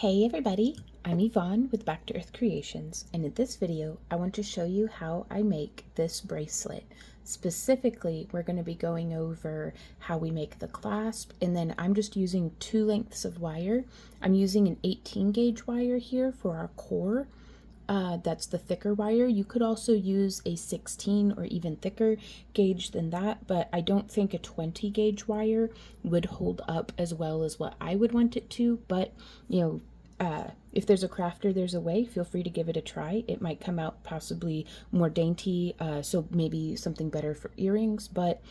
Hey everybody, I'm Yvonne with Back to Earth Creations, and in this video I want to show you how I make this bracelet. Specifically, we're going to be going over how we make the clasp, and then I'm just using 2 lengths of wire. I'm using an 18 gauge wire here for our core. That's the thicker wire. You could also use a 16 or even thicker gauge than that, but I don't think a 20 gauge wire would hold up as well as what I would want it to. But if there's a crafter, there's a way. Feel free to give it a try. It might come out possibly more dainty, so maybe something better for earrings, but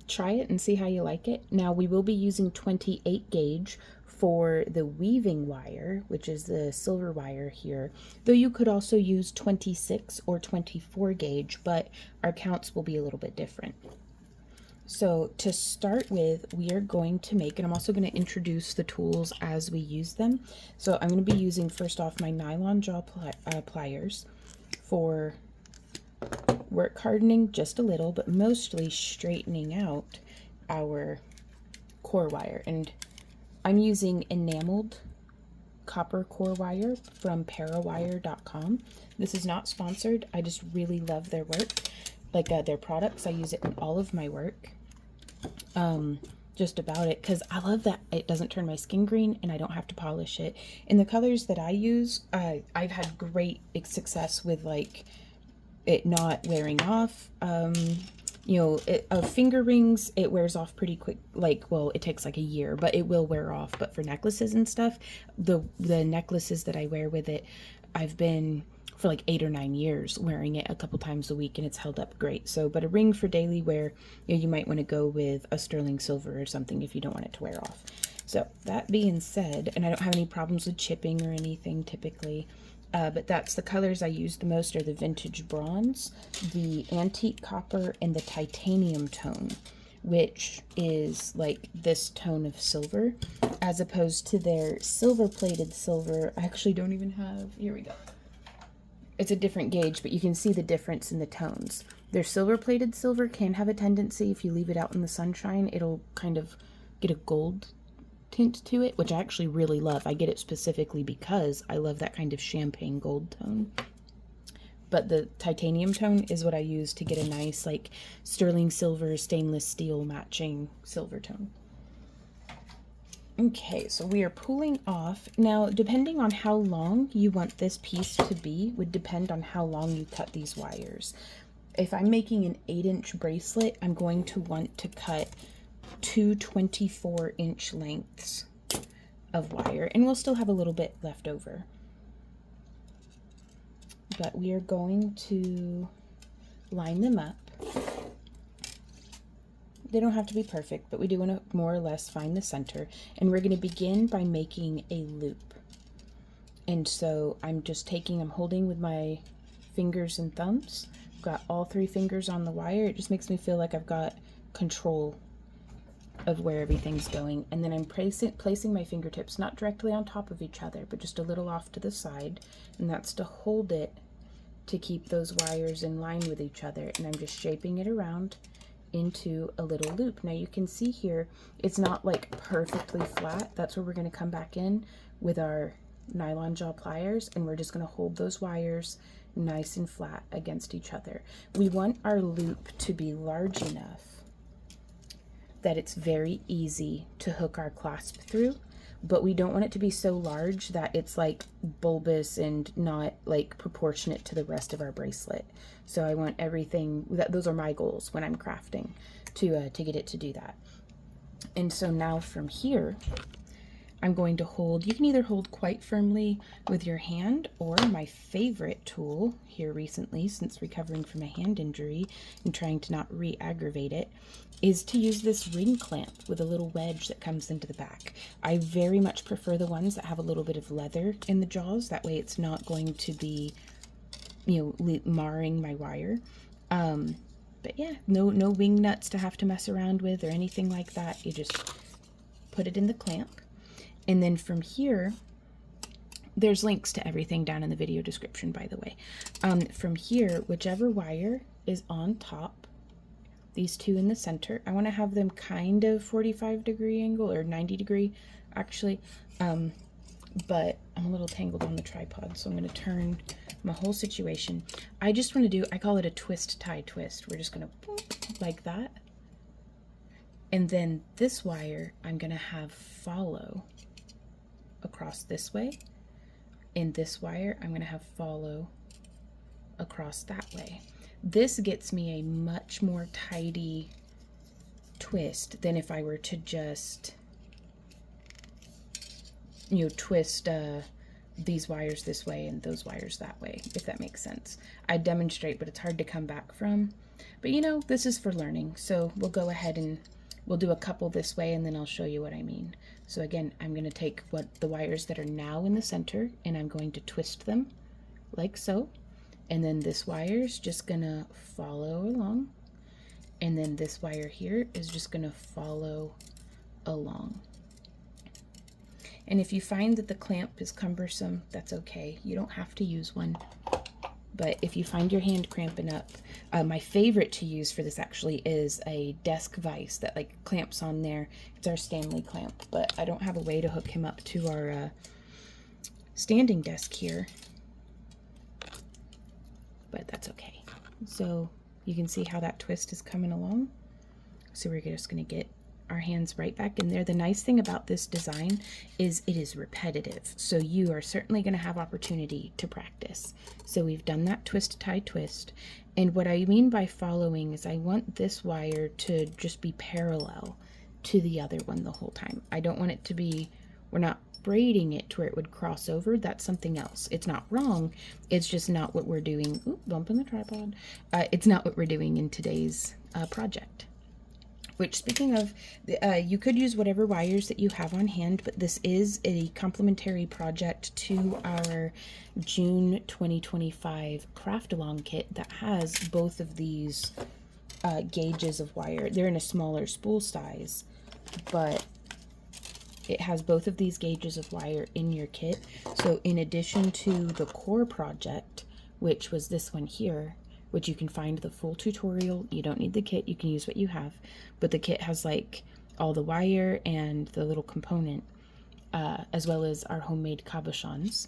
try it and see how you like it. Now we will be using 28 gauge for the weaving wire, which is the silver wire here, though you could also use 26 or 24 gauge, but our counts will be a little bit different. So to start with, we are going to make, and I'm also going to introduce the tools as we use them. So I'm going to be using first off my nylon jaw pliers for work hardening just a little, but mostly straightening out our core wire. And I'm using enameled copper core wire from parawire.com. This is not sponsored. I just really love their work, like their products. I use it in all of my work. Just about it, because I love that it doesn't turn my skin green and I don't have to polish it. In the colors that I use, I've had great success with like it not wearing off. Finger rings, it wears off pretty quick. Well, it takes like a year, but it will wear off. But for necklaces and stuff, the necklaces that I wear with it, I've been for like 8 or 9 years wearing it a couple times a week, and it's held up great. So, but a ring for daily wear, you might want to go with a sterling silver or something if you don't want it to wear off. So that being said, and I don't have any problems with chipping or anything typically. But that's the colors I use the most are the vintage bronze, the antique copper, and the titanium tone, which is like this tone of silver, as opposed to their silver plated silver. I actually don't even have, here we go. It's a different gauge, but you can see the difference in the tones. Their silver plated silver can have a tendency, if you leave it out in the sunshine, it'll kind of get a gold tint to it, which I actually really love. I get it specifically because I love that kind of champagne gold tone. But the titanium tone is what I use to get a nice like sterling silver, stainless steel matching silver tone. Okay, so we are pulling off. Now, depending on how long you want this piece to be would depend on how long you cut these wires. If I'm making an 8-inch bracelet, I'm going to want to cut 2 24-inch lengths of wire, and we'll still have a little bit left over. But we are going to line them up. They don't have to be perfect, but we do want to more or less find the center, and we're going to begin by making a loop. And so I'm holding with my fingers and thumbs. I've got all 3 fingers on the wire. It just makes me feel like I've got control of where everything's going. And then I'm placing my fingertips not directly on top of each other, but just a little off to the side, and that's to hold it to keep those wires in line with each other. And I'm just shaping it around into a little loop. Now you can see here it's not like perfectly flat. That's where we're going to come back in with our nylon jaw pliers, and we're just going to hold those wires nice and flat against each other. We want our loop to be large enough that it's very easy to hook our clasp through, but we don't want it to be so large that it's like bulbous and not like proportionate to the rest of our bracelet. So I want everything, those are my goals when I'm crafting, to get it to do that. And so now from here, I'm going to hold, you can either hold quite firmly with your hand, or my favorite tool here recently, since recovering from a hand injury and trying to not re-aggravate it, is to use this ring clamp with a little wedge that comes into the back. I very much prefer the ones that have a little bit of leather in the jaws. That way it's not going to be, marring my wire. But yeah, no wing nuts to have to mess around with or anything like that. You just put it in the clamp. And then from here, there's links to everything down in the video description, by the way. From here, whichever wire is on top, these 2 in the center, I want to have them kind of 45-degree angle, or 90-degree actually. but I'm a little tangled on the tripod, so I'm going to turn my whole situation. I just want to do, I call it a twist tie twist. We're just going to like that. And then this wire I'm going to have follow across this way. And this wire I'm going to have follow across that way. This gets me a much more tidy twist than if I were to just, you know, twist these wires this way and those wires that way, if that makes sense. I demonstrate, but it's hard to come back from. But you know, this is for learning, so we'll go ahead and we'll do a couple this way, and then I'll show you what I mean. So again, I'm going to take the wires that are now in the center, and I'm going to twist them like so. And then this wire is just going to follow along. And then this wire here is just going to follow along. And if you find that the clamp is cumbersome, that's okay. You don't have to use one. But if you find your hand cramping up, my favorite to use for this actually is a desk vise that like clamps on there. It's our Stanley clamp, but I don't have a way to hook him up to our standing desk here. But that's okay. So you can see how that twist is coming along. So we're just going to get our hands right back in there. The nice thing about this design is it is repetitive, so you are certainly going to have opportunity to practice. So we've done that twist tie twist, and what I mean by following is I want this wire to just be parallel to the other one the whole time. I don't want it to be, we're not braiding it to where it would cross over. That's something else. It's not wrong, it's just not what we're doing. Ooh, bumping the tripod. It's not what we're doing in today's project. Which, speaking of, you could use whatever wires that you have on hand, but this is a complimentary project to our June 2025 craft along kit that has both of these gauges of wire. They're in a smaller spool size, but it has both of these gauges of wire in your kit. So in addition to the core project, which was this one here, which you can find the full tutorial. You don't need the kit, you can use what you have. But the kit has like all the wire and the little component, as well as our homemade cabochons.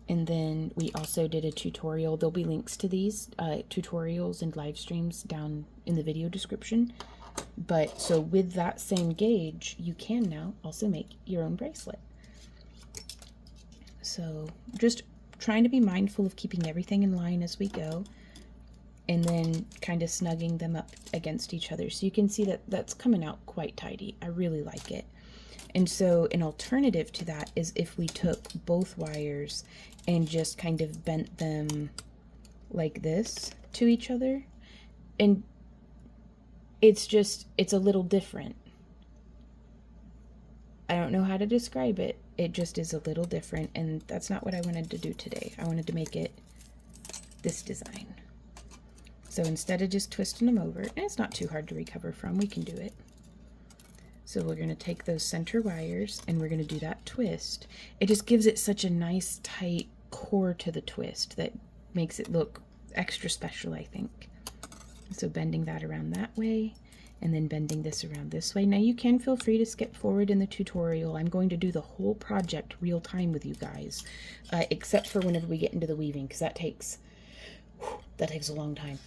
And then we also did a tutorial. There'll be links to these tutorials and live streams down in the video description. But so with that same gauge, you can now also make your own bracelet. So just trying to be mindful of keeping everything in line as we go, and then kind of snugging them up against each other. So you can see that that's coming out quite tidy. I really like it. And so an alternative to that is if we took both wires and just kind of bent them like this to each other. And it's a little different. I don't know how to describe it. It just is a little different, and that's not what I wanted to do today. I wanted to make it this design. So instead of just twisting them over, and it's not too hard to recover from, we can do it. So we're going to take those center wires and we're going to do that twist. It just gives it such a nice tight core to the twist that makes it look extra special, I think. So bending that around that way, and then bending this around this way. Now you can feel free to skip forward in the tutorial. I'm going to do the whole project real time with you guys, except for whenever we get into the weaving, because that takes a long time.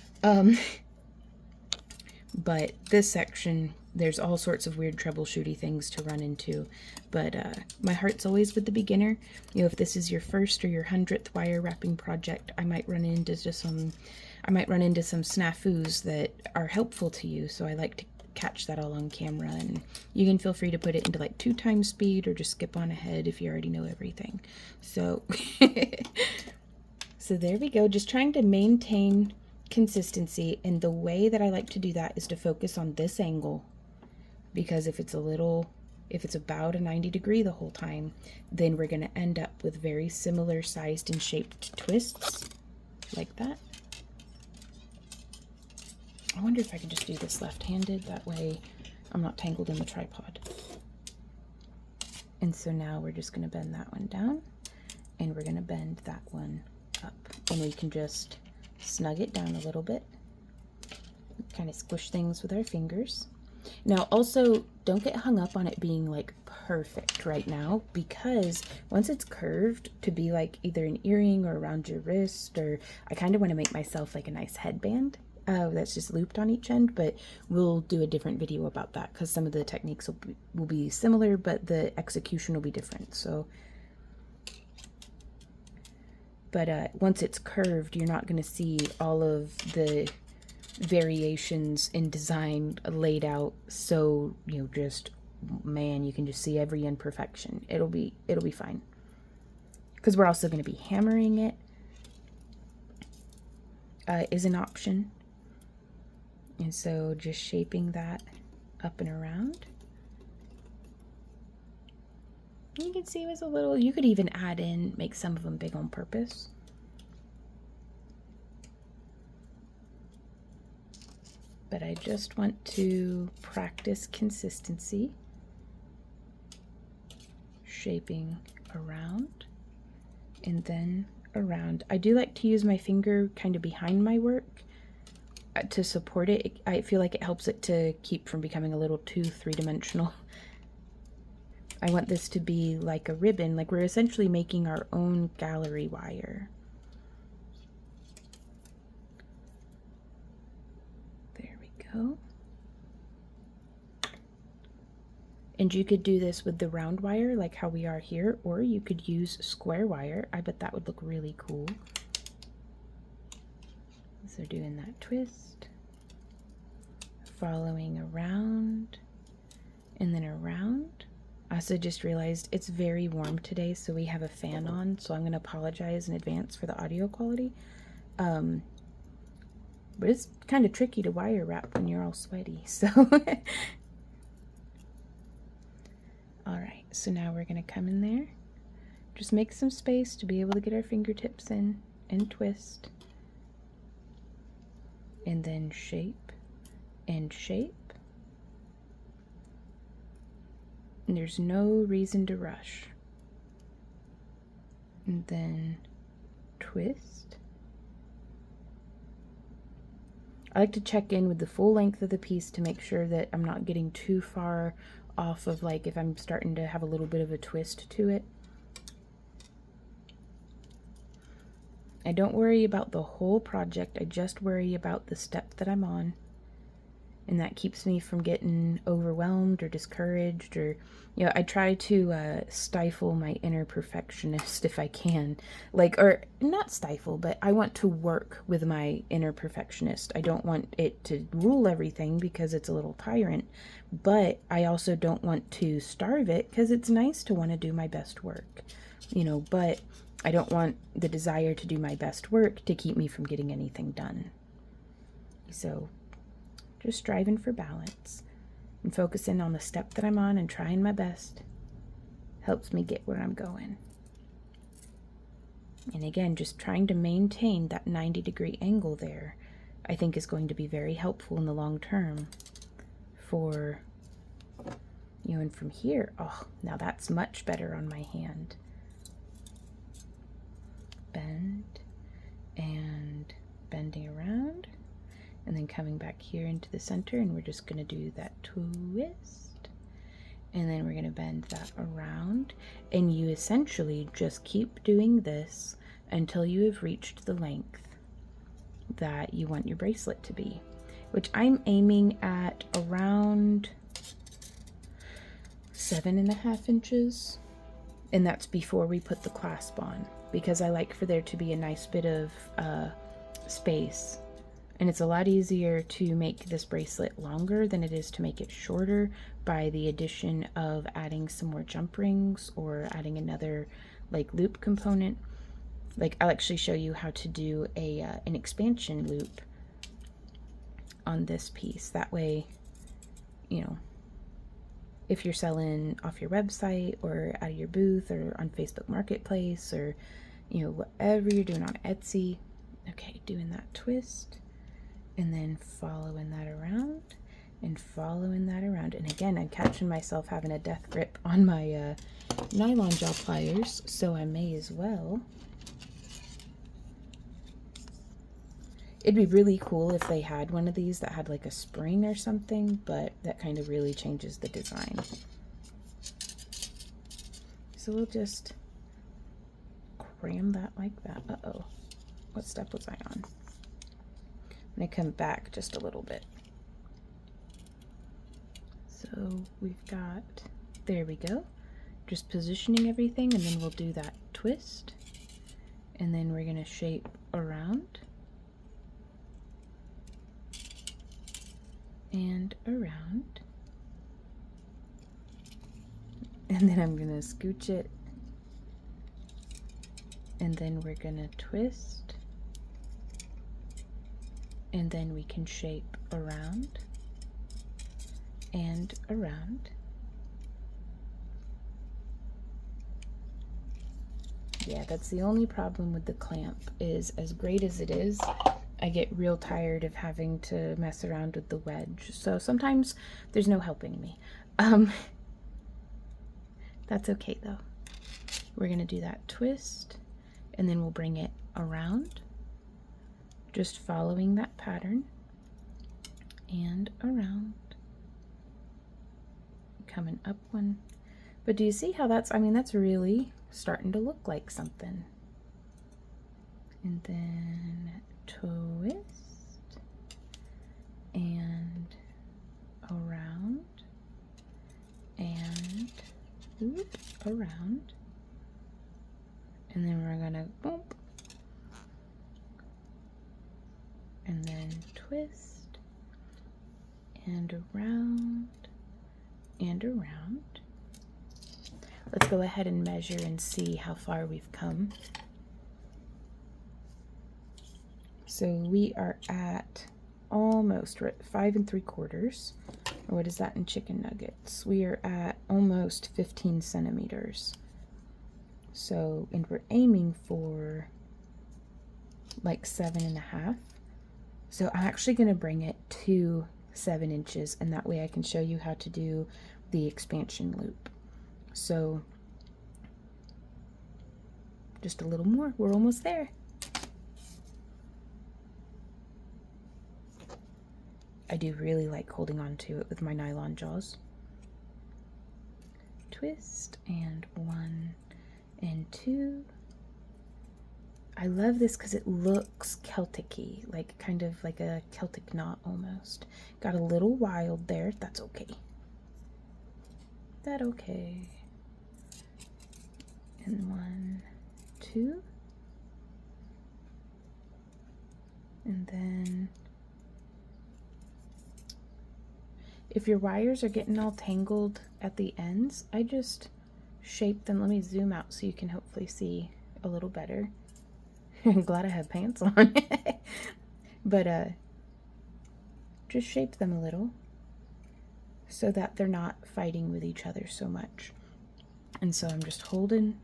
But this section, there's all sorts of weird troubleshooty things to run into. But my heart's always with the beginner. You know, if this is your first or your 100th wire wrapping project, I might run into some snafus that are helpful to you, so I like to catch that all on camera, and you can feel free to put it into like 2x speed or just skip on ahead if you already know everything. So, so there we go, just trying to maintain consistency, and the way that I like to do that is to focus on this angle, because if it's about a 90 degree the whole time, then we're going to end up with very similar sized and shaped twists like that. I wonder if I could just do this left-handed, that way I'm not tangled in the tripod. And so now we're just going to bend that one down, and we're going to bend that one up. And we can just snug it down a little bit, kind of squish things with our fingers. Now also, don't get hung up on it being like perfect right now, because once it's curved to be like either an earring or around your wrist, or I kind of want to make myself like a nice headband that's just looped on each end, but we'll do a different video about that because some of the techniques will be similar, but the execution will be different. So, but once it's curved, you're not going to see all of the variations in design laid out, so just, man, you can just see every imperfection. It'll be fine, because we're also going to be hammering it is an option, and so just shaping that up and around. You can see it was a little, you could even add in, make some of them big on purpose. But I just want to practice consistency, shaping around and then around. I do like to use my finger kind of behind my work to support it. I feel like it helps it to keep from becoming a little too three-dimensional. I want this to be like a ribbon, like we're essentially making our own gallery wire. And you could do this with the round wire like how we are here, or you could use square wire. I bet that would look really cool. So doing that twist, following around, and then around. I also just realized it's very warm today, so we have a fan on, so I'm going to apologize in advance for the audio quality. But it's kind of tricky to wire wrap when you're all sweaty, so. All right, so now we're going to come in there. Just make some space to be able to get our fingertips in and twist. And then shape and shape. And there's no reason to rush. And then twist. I like to check in with the full length of the piece to make sure that I'm not getting too far off of, like, if I'm starting to have a little bit of a twist to it. I don't worry about the whole project, I just worry about the step that I'm on. And that keeps me from getting overwhelmed or discouraged, or, I try to stifle my inner perfectionist if I can. Like, or not stifle, but I want to work with my inner perfectionist. I don't want it to rule everything because it's a little tyrant, but I also don't want to starve it because it's nice to want to do my best work, but I don't want the desire to do my best work to keep me from getting anything done. So just striving for balance and focusing on the step that I'm on and trying my best helps me get where I'm going. And again, just trying to maintain that 90-degree angle there, I think is going to be very helpful in the long term for, and from here, oh, now that's much better on my hand. Bend and bending around. And then coming back here into the center, and we're just going to do that twist. And then we're going to bend that around. And you essentially just keep doing this until you have reached the length that you want your bracelet to be, which I'm aiming at around 7.5 inches. And that's before we put the clasp on, because I like for there to be a nice bit of space. And it's a lot easier to make this bracelet longer than it is to make it shorter by the addition of adding some more jump rings or adding another like loop component. Like, I'll actually show you how to do an expansion loop on this piece. That way, if you're selling off your website or out of your booth or on Facebook Marketplace or, whatever you're doing on Etsy. Okay, doing that twist. And then following that around and following that around. And again, I'm catching myself having a death grip on my nylon jaw pliers, so I may as well. It'd be really cool if they had one of these that had like a spring or something, but that kind of really changes the design. So we'll just cram that like that. Uh-oh, what step was I on? I'm gonna come back just a little bit. So we've got, there we go. Just positioning everything, and then we'll do that twist. And then we're gonna shape around. And around. And then I'm gonna scooch it. And then we're gonna twist. And then we can shape around and around. Yeah, that's the only problem with the clamp, is as great as it is, I get real tired of having to mess around with the wedge. So sometimes there's no helping me. That's okay though. We're gonna do that twist, and then we'll bring it around, just following that pattern, and around, coming up one. But do you see how that's, I mean, that's really starting to look like something. And then twist, and around, and whoop, around, and then we're gonna bump, and then twist, and around, and around. Let's go ahead and measure and see how far we've come. So we are at almost, we're at 5 3/4. What is that in chicken nuggets? We are at almost 15 centimeters. So, and we're aiming for like 7.5. So I'm actually going to bring it to 7 inches, and that way I can show you how to do the expansion loop. So just a little more, we're almost there. I do really like holding on to it with my nylon jaws. Twist, and 1 and 2. I love this because it looks Celtic-y, like kind of like a Celtic knot almost. Got a little wild there, that's okay. That okay. And 1, 2. And then if your wires are getting all tangled at the ends, I just shape them. Let me zoom out so you can hopefully see a little better. I'm glad I have pants on. But just shape them a little so that they're not fighting with each other so much. And so I'm just holding,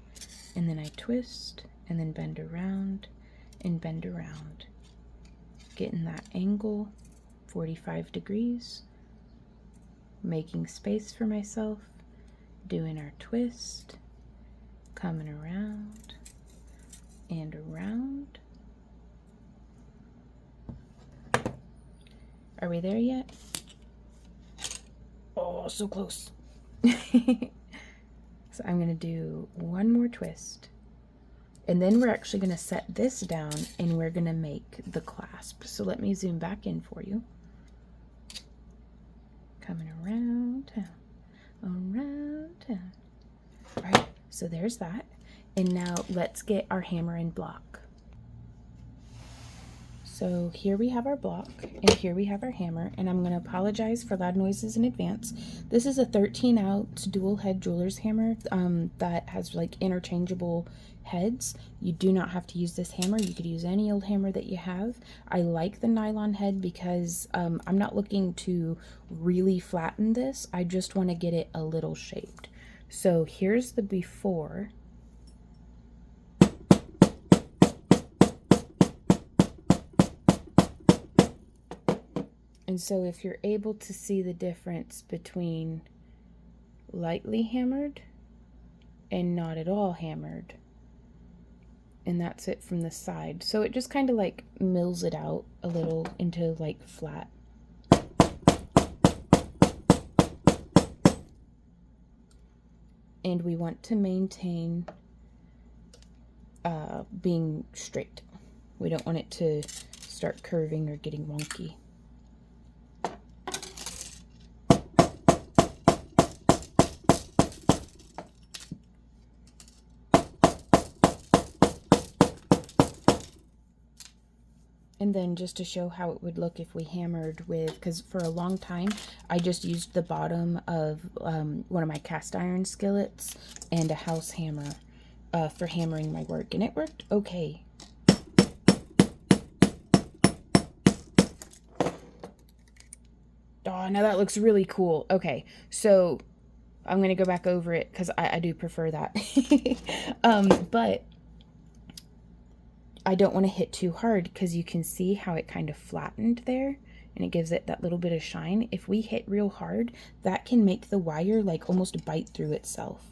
and then I twist, and then bend around, and bend around. Getting that angle, 45 degrees. Making space for myself, doing our twist, coming around and around. Are we there yet? Oh, so close. So I'm going to do one more twist, and then we're actually going to set this down, and we're going to make the clasp. So let me zoom back in for you. Coming around town, around town. All right, so there's that. And now let's get our hammer and block. So here we have our block, and here we have our hammer, and I'm going to apologize for loud noises in advance. This is a 13-ounce dual head jeweler's hammer that has like interchangeable heads. You do not have to use this hammer. You could use any old hammer that you have. I like the nylon head because I'm not looking to really flatten this. I just want to get it a little shaped. So here's the before. And so if you're able to see the difference between lightly hammered and not at all hammered, And that's it from the side. So it just kind of like mills it out a little into like flat. And we want to maintain being straight. We don't want it to start curving or getting wonky. And then just to show how it would look if we hammered with, because for a long time I just used the bottom of one of my cast iron skillets and a house hammer for hammering my work, and it worked okay. Oh, now that looks really cool. Okay, so I'm going to go back over it because I do prefer that. But I don't want to hit too hard because you can see how it kind of flattened there and it gives it that little bit of shine. If we hit real hard, that can make the wire like almost bite through itself.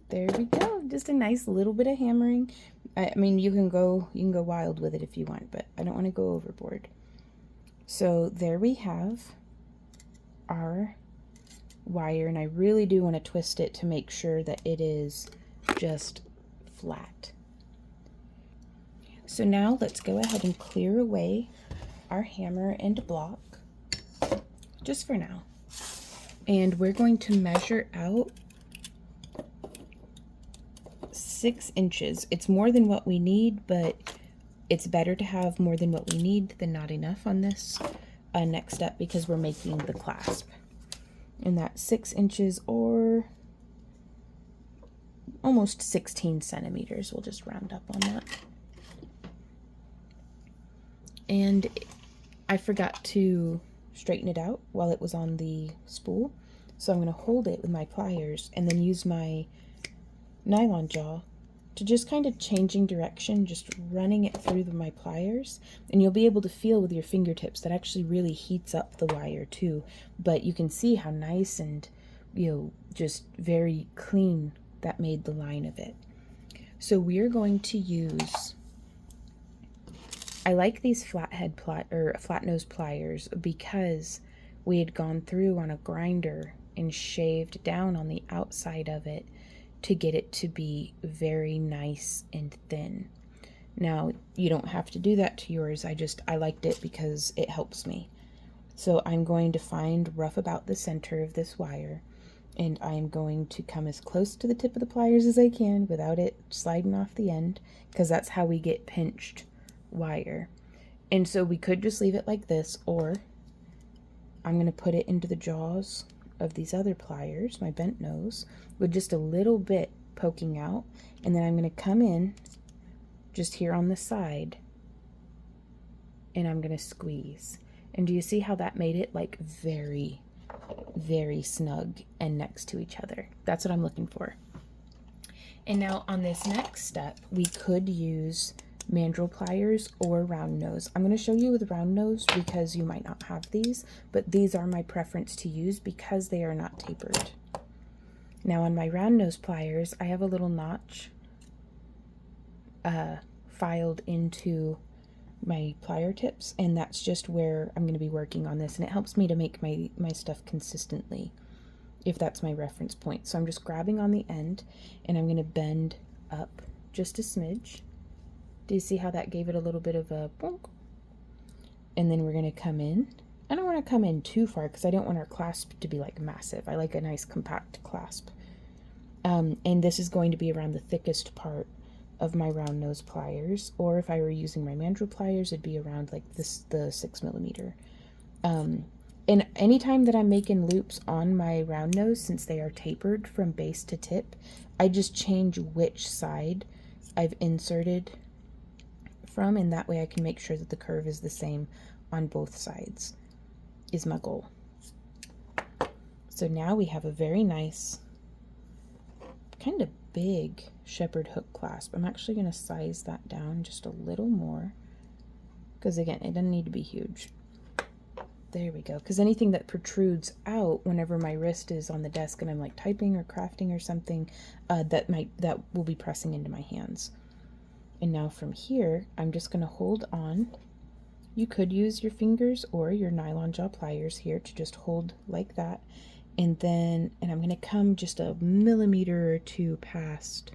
There we go. Just a nice little bit of hammering. I mean, you can go wild with it if you want, but I don't want to go overboard. So there we have our wire, and I really do want to twist it to make sure that it is just flat. So now let's go ahead and clear away our hammer and block, just for now. And we're going to measure out 6 inches. It's more than what we need, but it's better to have more than what we need than not enough on this next step because we're making the clasp. And that's 6 inches or almost 16 centimeters. We'll just round up on that. And I forgot to straighten it out while it was on the spool. So I'm going to hold it with my pliers and then use my nylon jaw to just kind of changing direction, just running it through my pliers, and you'll be able to feel with your fingertips that actually really heats up the wire too. But you can see how nice and, you know, just very clean that made the line of it. So we're going to use, I like these flat nose pliers because we had gone through on a grinder and shaved down on the outside of it to get it to be very nice and thin. Now, you don't have to do that to yours. I liked it because it helps me. So I'm going to find rough about the center of this wire, and I'm going to come as close to the tip of the pliers as I can without it sliding off the end, because that's how we get pinched wire. And so we could just leave it like this, or I'm going to put it into the jaws of these other pliers, my bent nose, with just a little bit poking out, and then I'm going to come in just here on the side and I'm going to squeeze. And do you see how that made it like very, very snug and next to each other? That's what I'm looking for. And now on this next step, we could use mandrel pliers or round nose. I'm going to show you with round nose because you might not have these, but these are my preference to use because they are not tapered. Now on my round nose pliers, I have a little notch filed into my plier tips, and that's just where I'm going to be working on this, and it helps me to make my stuff consistently if that's my reference point. So I'm just grabbing on the end and I'm going to bend up just a smidge. Do you see how that gave it a little bit of a bonk? And then we're going to come in. I don't want to come in too far because I don't want our clasp to be like massive. I like a nice compact clasp. And this is going to be around the thickest part of my round nose pliers, or if I were using my mandrel pliers, it'd be around like this, the 6 millimeter. And anytime that I'm making loops on my round nose, since they are tapered from base to tip, I just change which side I've inserted from, and that way I can make sure that the curve is the same on both sides, is my goal. So now we have a very nice kind of big shepherd hook clasp. I'm actually going to size that down just a little more, because again, it doesn't need to be huge. There we go. Because anything that protrudes out whenever my wrist is on the desk and I'm like typing or crafting or something, that will be pressing into my hands. And now from here, I'm just going to hold on. You could use your fingers or your nylon jaw pliers here to just hold like that. And I'm going to come just a millimeter or two past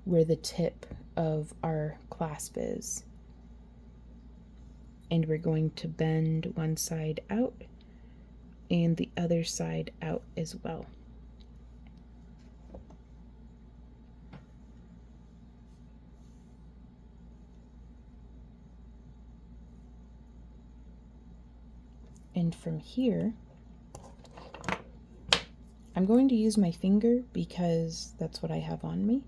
where the tip of our clasp is. And we're going to bend one side out and the other side out as well. And from here, I'm going to use my finger because that's what I have on me,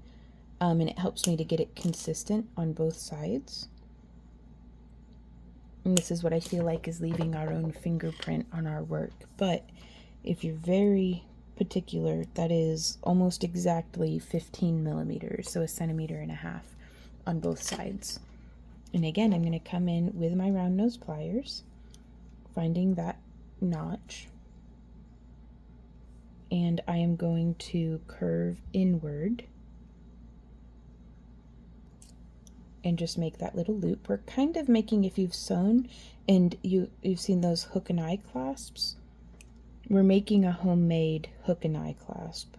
and it helps me to get it consistent on both sides. And this is what I feel like is leaving our own fingerprint on our work. But if you're very particular, that is almost exactly 15 millimeters, so 1.5 centimeters on both sides. And again, I'm going to come in with my round nose pliers, finding that notch, and I am going to curve inward and just make that little loop. We're kind of making, if you've sewn and you've seen those hook and eye clasps, we're making a homemade hook and eye clasp.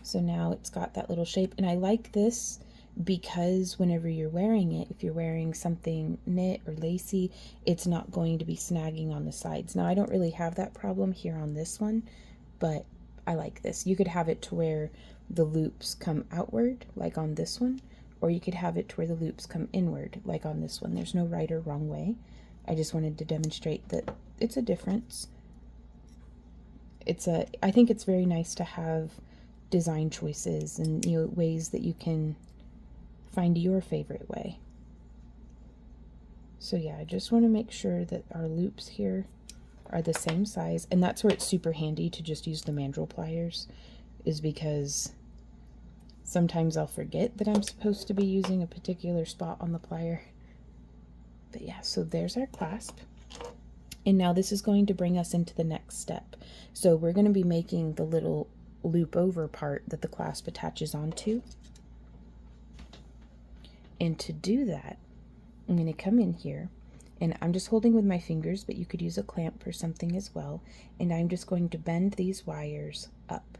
So now it's got that little shape, and I like this because whenever you're wearing it, if you're wearing something knit or lacy, it's not going to be snagging on the sides. Now I don't really have that problem here on this one, but I like this. You could have it to where the loops come outward, like on this one, or you could have it to where the loops come inward, like on this one. There's no right or wrong way. I just wanted to demonstrate that it's a difference. I think it's very nice to have design choices and, you know, ways that you can find your favorite way. So yeah, I just want to make sure that our loops here are the same size, and that's where it's super handy to just use the mandrel pliers, is because sometimes I'll forget that I'm supposed to be using a particular spot on the plier. But yeah, so there's our clasp. And now this is going to bring us into the next step. So we're going to be making the little loop over part that the clasp attaches onto. And to do that, I'm going to come in here, and I'm just holding with my fingers, but you could use a clamp or something as well. And I'm just going to bend these wires up.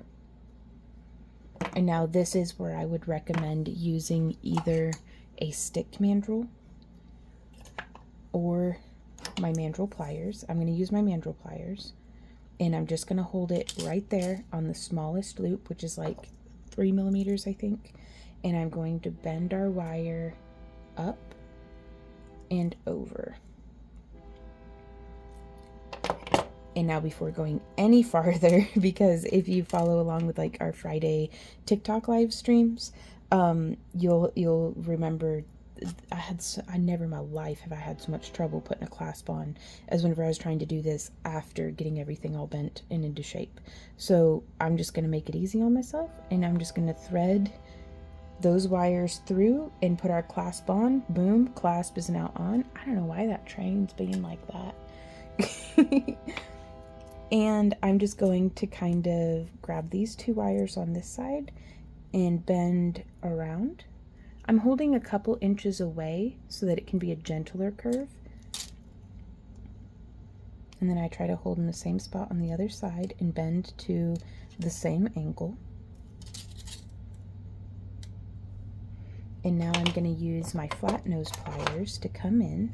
And now this is where I would recommend using either a stick mandrel or my mandrel pliers. I'm going to use my mandrel pliers, and I'm just going to hold it right there on the smallest loop, which is like 3 millimeters, I think. And I'm going to bend our wire up and over. And now, before going any farther, because if you follow along with like our Friday TikTok live streams, you'll remember I never in my life have I had so much trouble putting a clasp on as whenever I was trying to do this after getting everything all bent and into shape. So I'm just going to make it easy on myself, and I'm just going to thread those wires through and put our clasp on. Boom, clasp is now on. I don't know why that train's being like that. And I'm just going to kind of grab these 2 wires on this side and bend around. I'm holding a couple inches away so that it can be a gentler curve. And then I try to hold in the same spot on the other side and bend to the same angle. And now I'm going to use my flat nose pliers to come in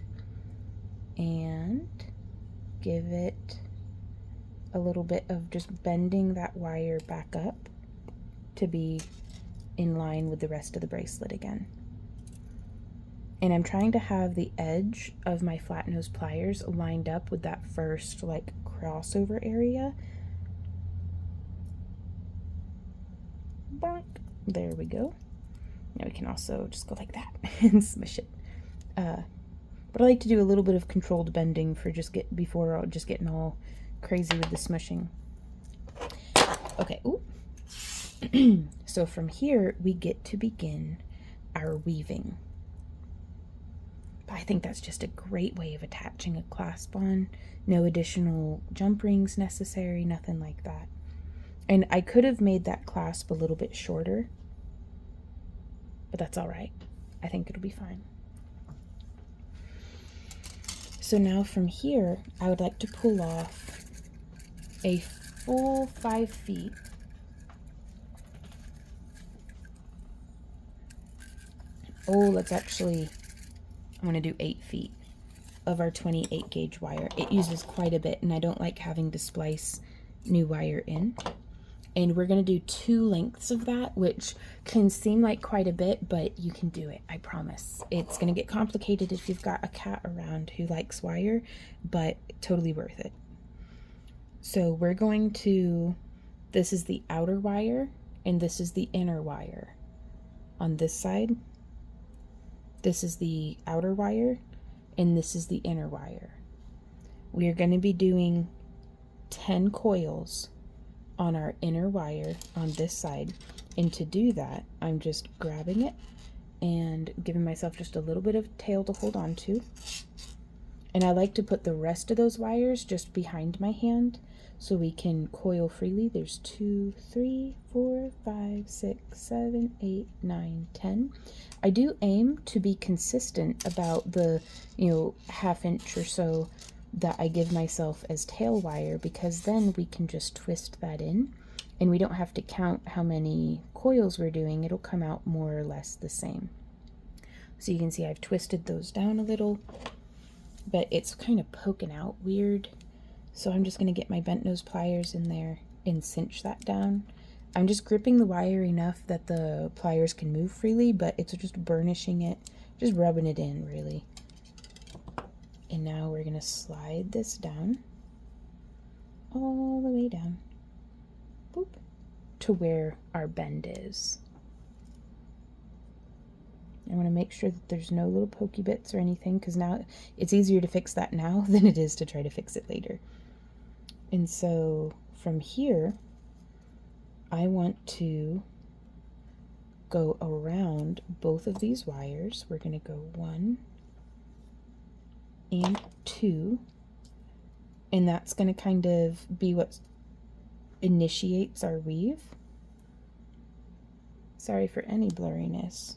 and give it a little bit of just bending that wire back up to be in line with the rest of the bracelet again. And I'm trying to have the edge of my flat nose pliers lined up with that first like crossover area. Bonk. There we go. Now we can also just go like that and smush it. But I like to do a little bit of controlled bending for before just getting all crazy with the smushing. Okay, ooh. So from here, we get to begin our weaving. But I think that's just a great way of attaching a clasp on. No additional jump rings necessary, nothing like that. And I could have made that clasp a little bit shorter, but that's all right. I think it'll be fine. So now from here, I would like to pull off a full 5 feet. Oh, let's actually, I'm going to do 8 feet of our 28 gauge wire. It uses quite a bit, and I don't like having to splice new wire in. And we're going to do 2 lengths of that, which can seem like quite a bit, but you can do it, I promise. It's going to get complicated if you've got a cat around who likes wire, but totally worth it. So we're going to, this is the outer wire, and this is the inner wire. On this side, this is the outer wire, and this is the inner wire. We are going to be doing 10 coils on our inner wire on this side, and to do that, I'm just grabbing it and giving myself just a little bit of tail to hold on to. And I like to put the rest of those wires just behind my hand so we can coil freely. There's 2, 3, 4, 5, 6, 7, 8, 9, 10. I do aim to be consistent about the, ½ inch or so that I give myself as tail wire, because then we can just twist that in and we don't have to count how many coils we're doing. It'll come out more or less the same. So you can see I've twisted those down a little, but it's kind of poking out weird. So I'm just going to get my bent nose pliers in there and cinch that down. I'm just gripping the wire enough that the pliers can move freely, but it's just burnishing it, just rubbing it in really. And now we're going to slide this down, all the way down, boop, to where our bend is. I want to make sure that there's no little pokey bits or anything, because now it's easier to fix that now than it is to try to fix it later. And so from here, I want to go around both of these wires. We're going to go 1 and 2, and that's going to kind of be what initiates our weave. Sorry for any blurriness.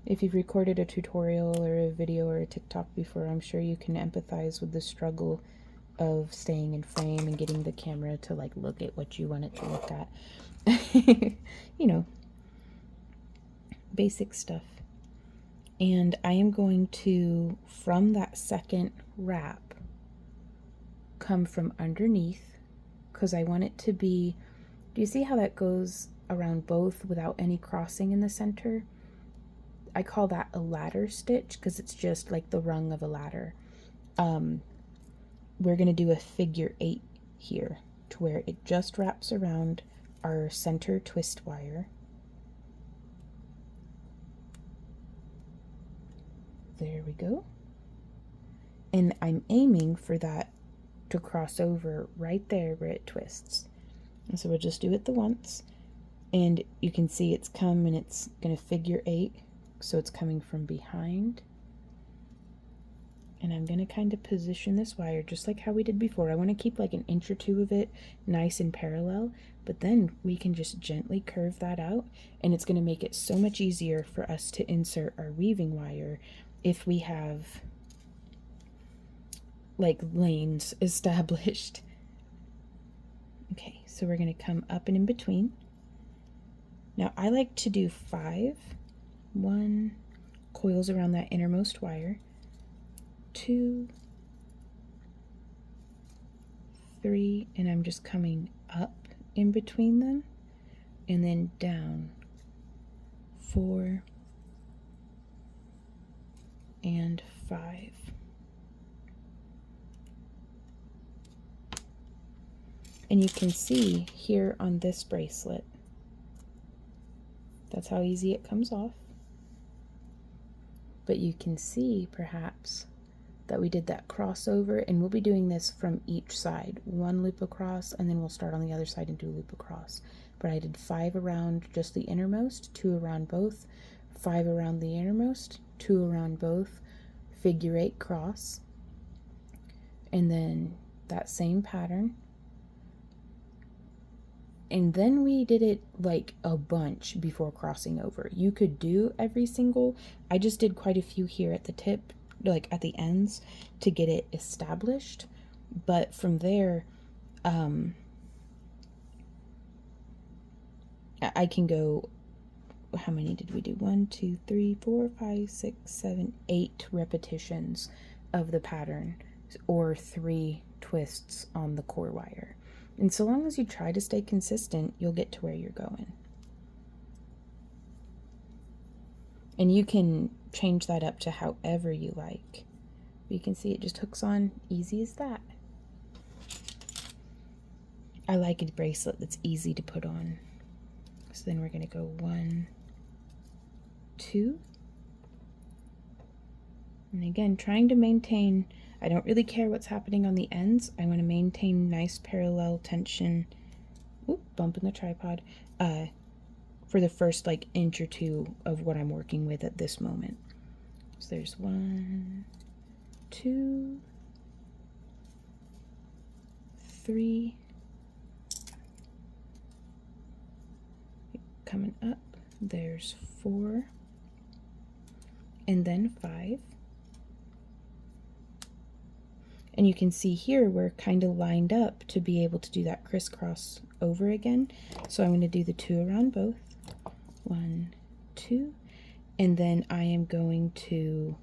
If you've recorded a tutorial or a video or a TikTok before, I'm sure you can empathize with the struggle of staying in frame and getting the camera to like look at what you want it to look at. Basic stuff. And I am going to, from that second wrap, come from underneath, because I want it to be, do you see how that goes around both without any crossing in the center? I call that a ladder stitch because it's just like the rung of a ladder. We're going to do a figure 8 here, to where it just wraps around our center twist wire. There we go. And I'm aiming for that to cross over right there where it twists. And so we'll just do it the once. And you can see it's come and it's going to figure 8. So it's coming from behind. And I'm going to kind of position this wire just like how we did before. I want to keep like an inch or 2 of it nice and parallel, but then we can just gently curve that out, and it's going to make it so much easier for us to insert our weaving wire if we have like lanes established. Okay, so we're going to come up and in between. Now I like to do 5 coils around that innermost wire, 2, 3, and I'm just coming up in between them, and then down 4 and 5. And you can see here on this bracelet, that's how easy it comes off. But you can see perhaps that we did that crossover, and we'll be doing this from each side, 1 loop across, and then we'll start on the other side and do a loop across. But I did 5 around just the innermost, 2 around both, 5 around the innermost, 2 around both, figure 8 cross, and then that same pattern. And then we did it like a bunch before crossing over. You could do every single, I just did quite a few here at the tip, like at the ends, to get it established. But from there, I can go, how many did we do? 1, 2, 3, 4, 5, 6, 7, 8 repetitions of the pattern, or 3 twists on the core wire. And so long as you try to stay consistent, you'll get to where you're going. And you can change that up to however you like. You can see it just hooks on easy as that. I like a bracelet that's easy to put on. So then we're going to go 1, 2. And again, trying to maintain, I don't really care what's happening on the ends. I want to maintain nice parallel tension. Oop, bumping the tripod. For the first like inch or 2 of what I'm working with at this moment. So there's 1, 2, 3. Coming up, there's 4, and then 5. And you can see here we're kind of lined up to be able to do that crisscross over again. So I'm going to do the 2 around both. 1, 2, and then I am going to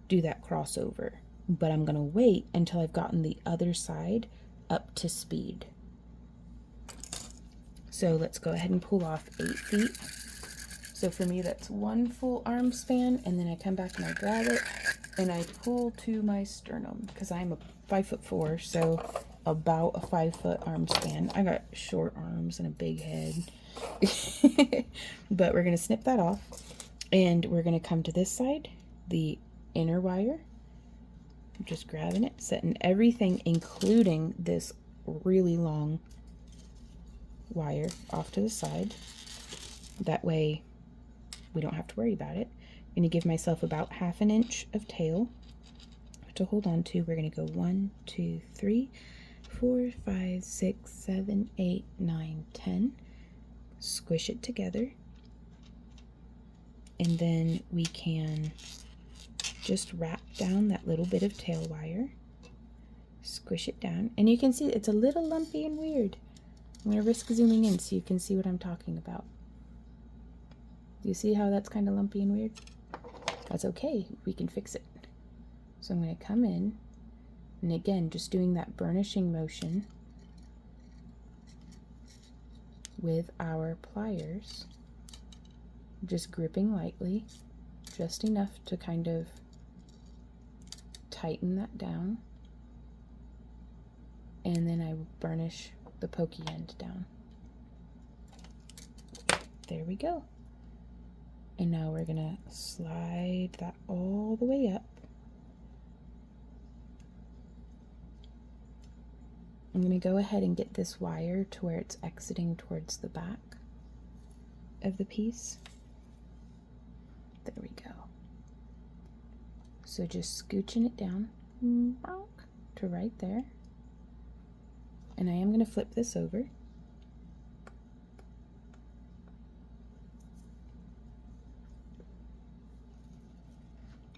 do that crossover. But I'm going to wait until I've gotten the other side up to speed. So let's go ahead and pull off 8 feet. So for me, that's 1 full arm span, and then I come back and I grab it and I pull to my sternum because I'm a 5'4", so about a 5 foot arm span. I got short arms and a big head, but we're gonna snip that off, and we're gonna come to this side, the inner wire. I'm just grabbing it, setting everything, including this really long wire, off to the side. That way we don't have to worry about it. I'm going to give myself about 1/2 inch of tail to hold on to. We're going to go 1, 2, 3, 4, 5, 6, 7, 8, 9, 10. Squish it together. And then we can just wrap down that little bit of tail wire. Squish it down. And you can see it's a little lumpy and weird. I'm going to risk zooming in so you can see what I'm talking about. Do you see how that's kind of lumpy and weird? That's okay, we can fix it. So I'm going to come in, and again, just doing that burnishing motion with our pliers, just gripping lightly, just enough to kind of tighten that down, and then I burnish the pokey end down. There we go. And now we're gonna slide that all the way up. I'm gonna go ahead and get this wire to where it's exiting towards the back of the piece. There we go. So just scooching it down to right there. And I am gonna flip this over.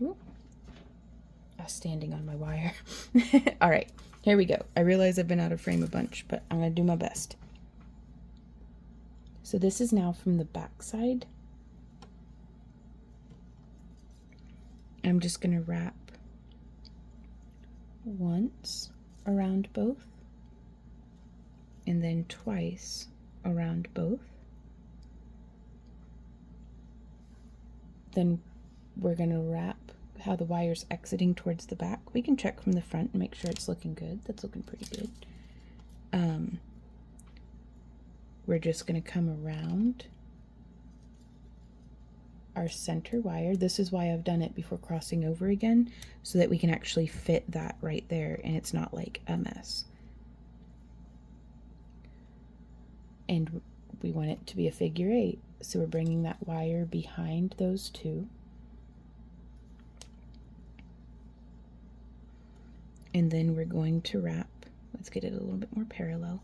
Ooh. I was standing on my wire. All right, here we go. I realize I've been out of frame a bunch, but I'm gonna do my best. So this is now from the back side. I'm just gonna wrap once around both, and then twice around both. Then we're gonna wrap how the wire's exiting towards the back. We can check from the front and make sure it's looking good. That's looking pretty good. We're just gonna come around our center wire. This is why I've done it before crossing over again, so that we can actually fit that right there and it's not like a mess. And we want it to be a figure 8, so we're bringing that wire behind those two. And then we're going to wrap, let's get it a little bit more parallel,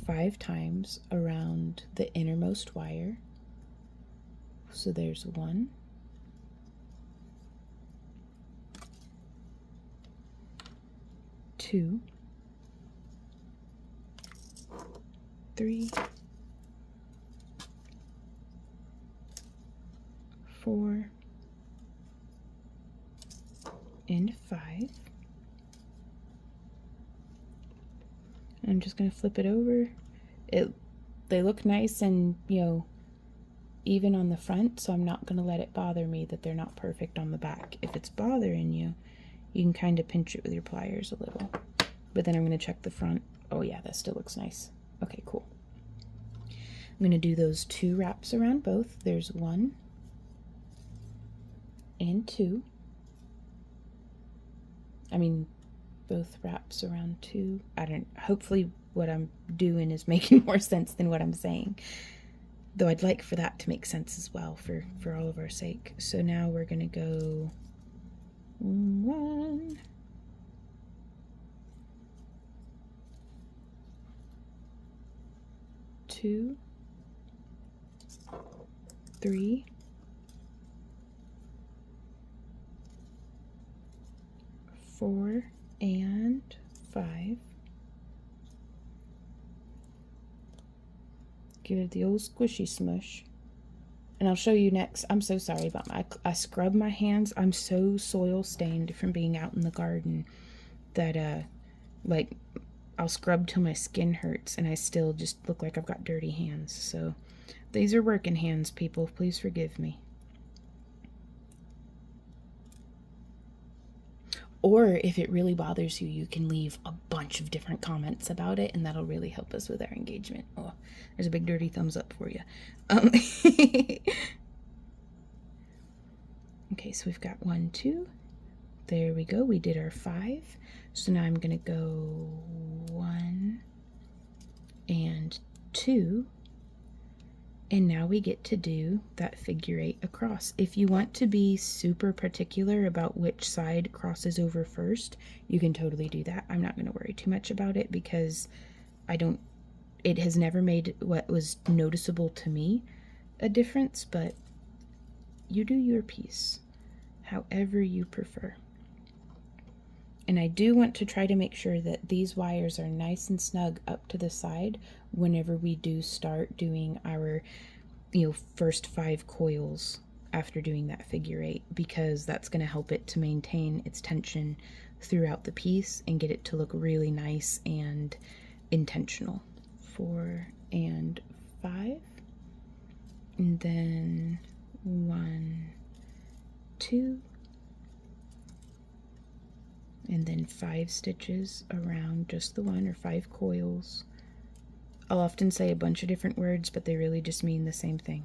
5 times around the innermost wire. So there's 1, 2, 3, 4, and 5. I'm just going to flip it over. They look nice and, you know, even on the front, so I'm not going to let it bother me that they're not perfect on the back. If it's bothering you, you can kind of pinch it with your pliers a little. But then I'm going to check the front. Oh yeah, that still looks nice. Okay, cool. I'm going to do those 2 wraps around both. There's 1 and 2. I mean, both wraps around 2. Hopefully what I'm doing is making more sense than what I'm saying. Though I'd like for that to make sense as well for all of our sake. So now we're gonna go 1, 2, 3, 4, and 5. Give it the old squishy smush. And I'll show you next. I'm so sorry about I scrub my hands. I'm so soil stained from being out in the garden that like I'll scrub till my skin hurts and I still just look like I've got dirty hands. So these are working hands, people. Please forgive me. Or if it really bothers you, you can leave a bunch of different comments about it, and that'll really help us with our engagement. Oh, there's a big dirty thumbs up for you. Okay, so we've got 1, 2. There we go. We did our 5. So now I'm going to go 1 and 2. And now we get to do that figure 8 across. If you want to be super particular about which side crosses over first, you can totally do that. I'm not going to worry too much about it because it has never made what was noticeable to me a difference, but you do your piece however you prefer. And I do want to try to make sure that these wires are nice and snug up to the side whenever we do start doing our, you know, first 5 coils after doing that figure 8, because that's going to help it to maintain its tension throughout the piece and get it to look really nice and intentional. 4 and 5, and then 1, 2, and then 5 stitches around just the one, or 5 coils. I'll often say a bunch of different words, but they really just mean the same thing.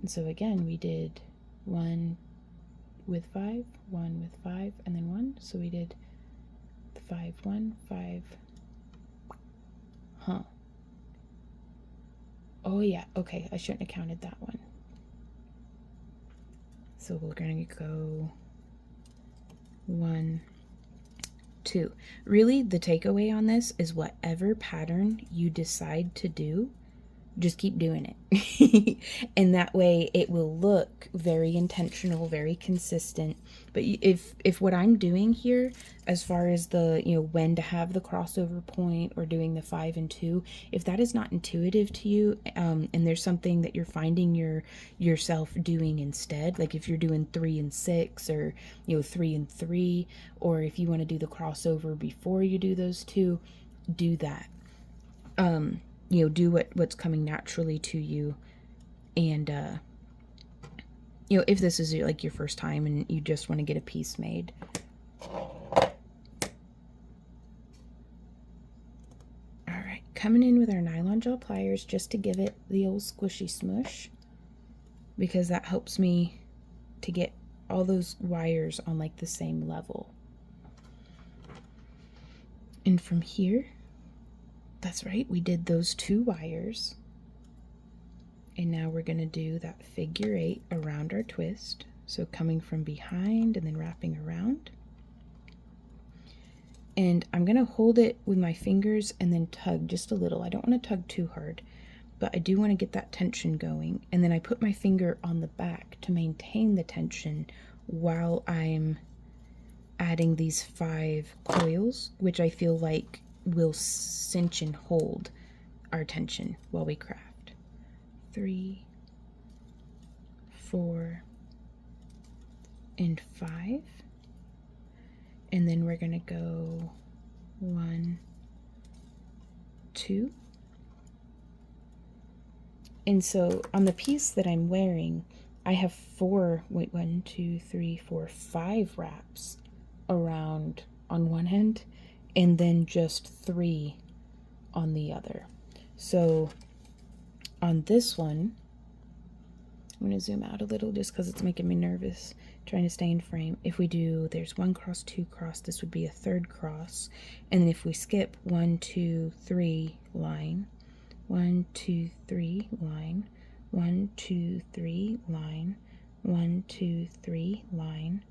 And so again, we did 1 with 5, 1 with 5, and then 1. So we did the 5, 1, 5. Huh. Oh yeah, okay, I shouldn't have counted that one. So we're going to go 1, 2. Really, the takeaway on this is whatever pattern you decide to do, just keep doing it. And that way it will look very intentional, very consistent. But if what I'm doing here, as far as the, you know, when to have the crossover point or doing the 5 and 2, if that is not intuitive to you, and there's something that you're finding yourself doing instead, like if you're doing 3 and 6, or, you know, 3 and 3, or if you want to do the crossover before you do those 2, do that. You know, do what's coming naturally to you. And you know, if this is like your first time and you just want to get a piece made, all right, coming in with our nylon gel pliers just to give it the old squishy smush, because that helps me to get all those wires on like the same level. And from here, that's right, we did those 2 wires. And now we're going to do that figure 8 around our twist. So coming from behind and then wrapping around. And I'm going to hold it with my fingers and then tug just a little. I don't want to tug too hard, but I do want to get that tension going. And then I put my finger on the back to maintain the tension while I'm adding these 5 coils, which I feel like will cinch and hold our tension while we craft. 3, 4, and 5. And then we're going to go 1, 2. And so on the piece that I'm wearing, I have 4, wait, 1, 2, 3, 4, 5 wraps around on one end, and then just 3 on the other. So on this one, I'm going to zoom out a little just because it's making me nervous trying to stay in frame. If we do, there's 1 cross, 2 cross, this would be a 3rd cross. And then if we skip 1, 2, 3 line, 1, 2, 3 line, 1, 2, 3 line, 1, 2, 3 line,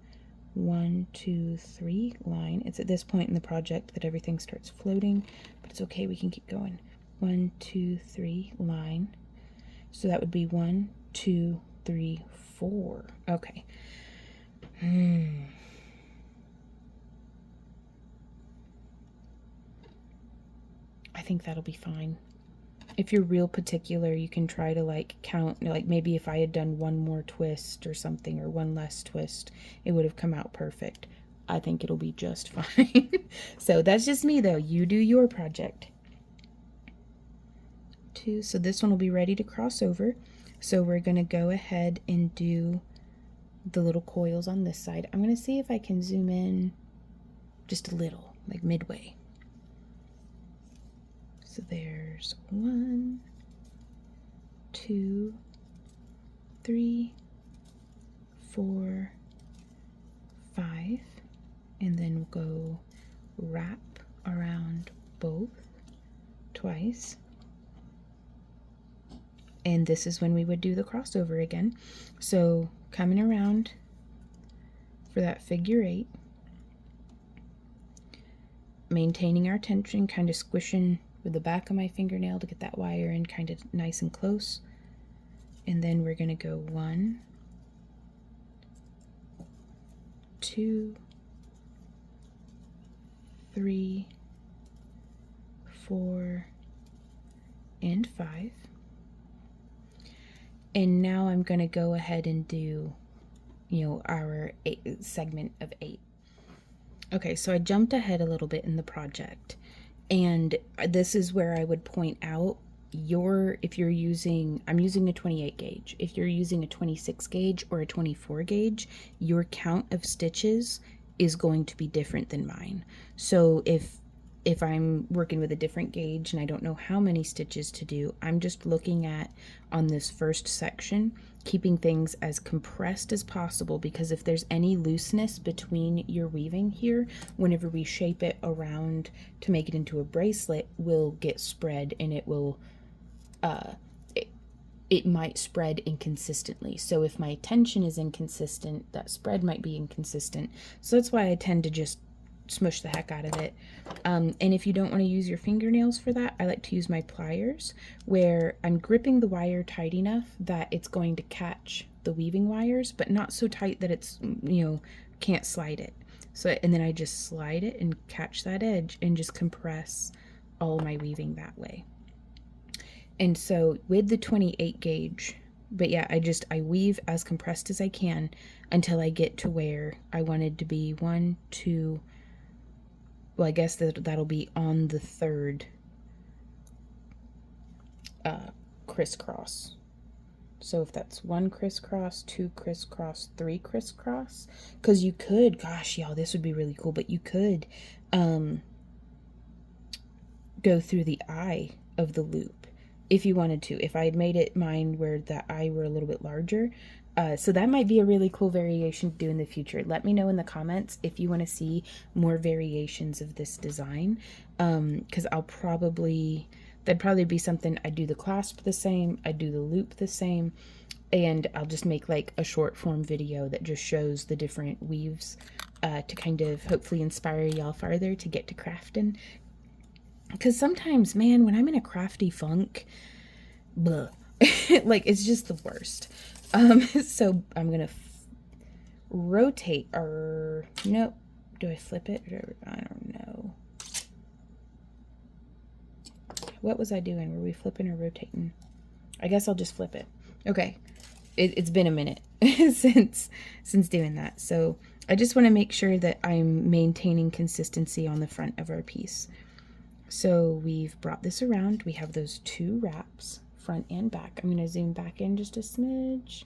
1, 2, 3 line. It's at this point in the project that everything starts floating, but it's okay, we can keep going. 1, 2, 3 line. So that would be 1, 2, 3, 4. Okay. I think that'll be fine. If you're real particular, you can try to like count, like maybe if I had done 1 more twist or something, or 1 less twist, it would have come out perfect. I think it'll be just fine. So that's just me though. You do your project. 2. So this one will be ready to cross over. So we're going to go ahead and do the little coils on this side. I'm going to see if I can zoom in just a little, like midway. So there's 1, 2, 3, 4, 5, and then we'll go wrap around both twice. And this is when we would do the crossover again. So coming around for that figure 8, maintaining our tension, kind of squishing with the back of my fingernail to get that wire in kind of nice and close. And then we're going to go 1, 2, 3, 4, and 5. And now I'm going to go ahead and do, our segment of 8. Okay, so I jumped ahead a little bit in the project. And this is where I would point out if you're using, I'm using a 28 gauge. If you're using a 26 gauge or a 24 gauge, your count of stitches is going to be different than mine. So if I'm working with a different gauge and I don't know how many stitches to do, I'm just looking at, on this first section, keeping things as compressed as possible, because if there's any looseness between your weaving here, whenever we shape it around to make it into a bracelet, will get spread, and it will, it might spread inconsistently. So if my tension is inconsistent, that spread might be inconsistent. So that's why I tend to just smush the heck out of it. And if you don't want to use your fingernails for that, I like to use my pliers, where I'm gripping the wire tight enough that it's going to catch the weaving wires, but not so tight that it's, can't slide it. So, and then I just slide it and catch that edge and just compress all my weaving that way. And so with the 28 gauge, but yeah, I weave as compressed as I can until I get to where I wanted to be. 1, 2, well, I guess that'll be on the 3rd crisscross. So if that's 1 crisscross, 2 crisscross, 3 crisscross, because you could, gosh, y'all, this would be really cool, but you could go through the eye of the loop if you wanted to. If I had made it mine where the eye were a little bit larger. So that might be a really cool variation to do in the future. Let me know in the comments if you want to see more variations of this design, because that'd probably be something. I do the clasp the same, I do the loop the same, and I'll just make like a short form video that just shows the different weaves to kind of hopefully inspire y'all farther to get to crafting. Because sometimes, man, when I'm in a crafty funk, blah, like it's just the worst. So I'm gonna rotate, or nope, do I flip it? I don't know. What was I doing? Were we flipping or rotating? I guess I'll just flip it. Okay, it's been a minute since doing that, so I just want to make sure that I'm maintaining consistency on the front of our piece. So we've brought this around. We have those two wraps, front and back. I'm going to zoom back in just a smidge.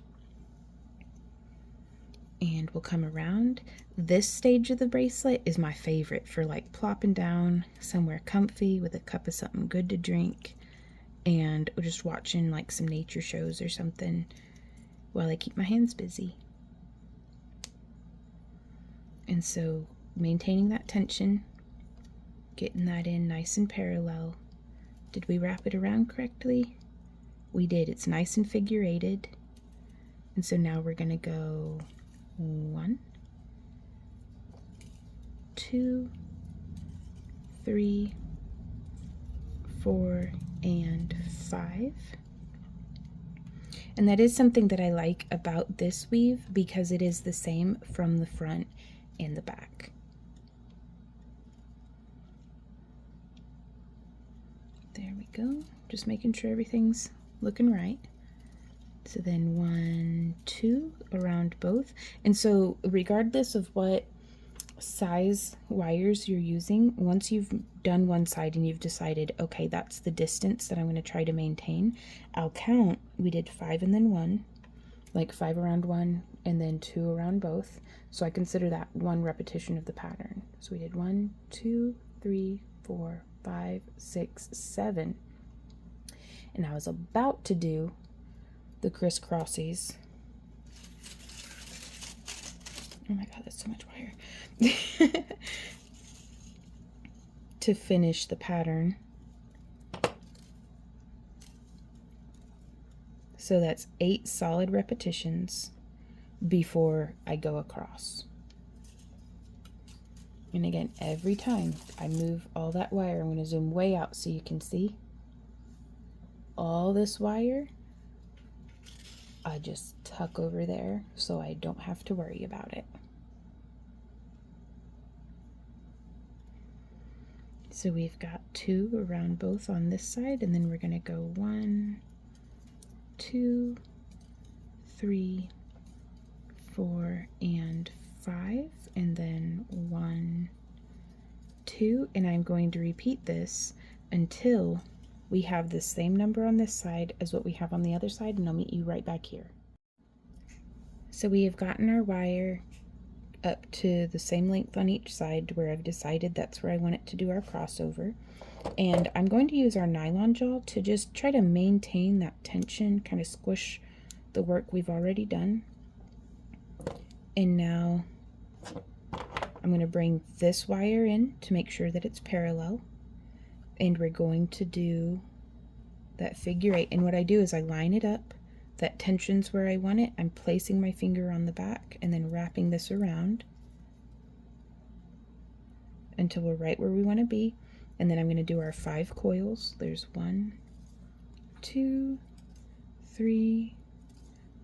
And we'll come around. This stage of the bracelet is my favorite for like plopping down somewhere comfy with a cup of something good to drink and just watching like some nature shows or something while I keep my hands busy. And so maintaining that tension, getting that in nice and parallel. Did we wrap it around correctly? We did. It's nice and figure-eighted. And so now we're going to go 1, 2, 3, 4, and 5. And that is something that I like about this weave because it is the same from the front and the back. There we go. Just making sure everything's looking right. So then 1, 2 around both. And so regardless of what size wires you're using, once you've done one side and you've decided, okay, that's the distance that I'm going to try to maintain, I'll count. We did 5 and then 1, like 5 around one and then 2 around both. So I consider that one repetition of the pattern. So we did 1, 2, 3, 4, 5, 6, 7. And I was about to do the crisscrossies. Oh my god, that's so much wire. To finish the pattern. So that's 8 solid repetitions before I go across. And again, every time I move all that wire, I'm going to zoom way out so you can see. All this wire, I just tuck over there so I don't have to worry about it. So we've got 2 around both on this side, and then we're going to go 1, 2, 3, 4, and 5, and then 1, 2, and I'm going to repeat this until we have the same number on this side as what we have on the other side, and I'll meet you right back here. So we have gotten our wire up to the same length on each side where I've decided that's where I want it to do our crossover. And I'm going to use our nylon jaw to just try to maintain that tension, kind of squish the work we've already done. And now I'm going to bring this wire in to make sure that it's parallel. And we're going to do that figure 8. And what I do is I line it up. That tension's where I want it. I'm placing my finger on the back and then wrapping this around until we're right where we want to be. And then I'm going to do our 5 coils. There's 1, 2, 3,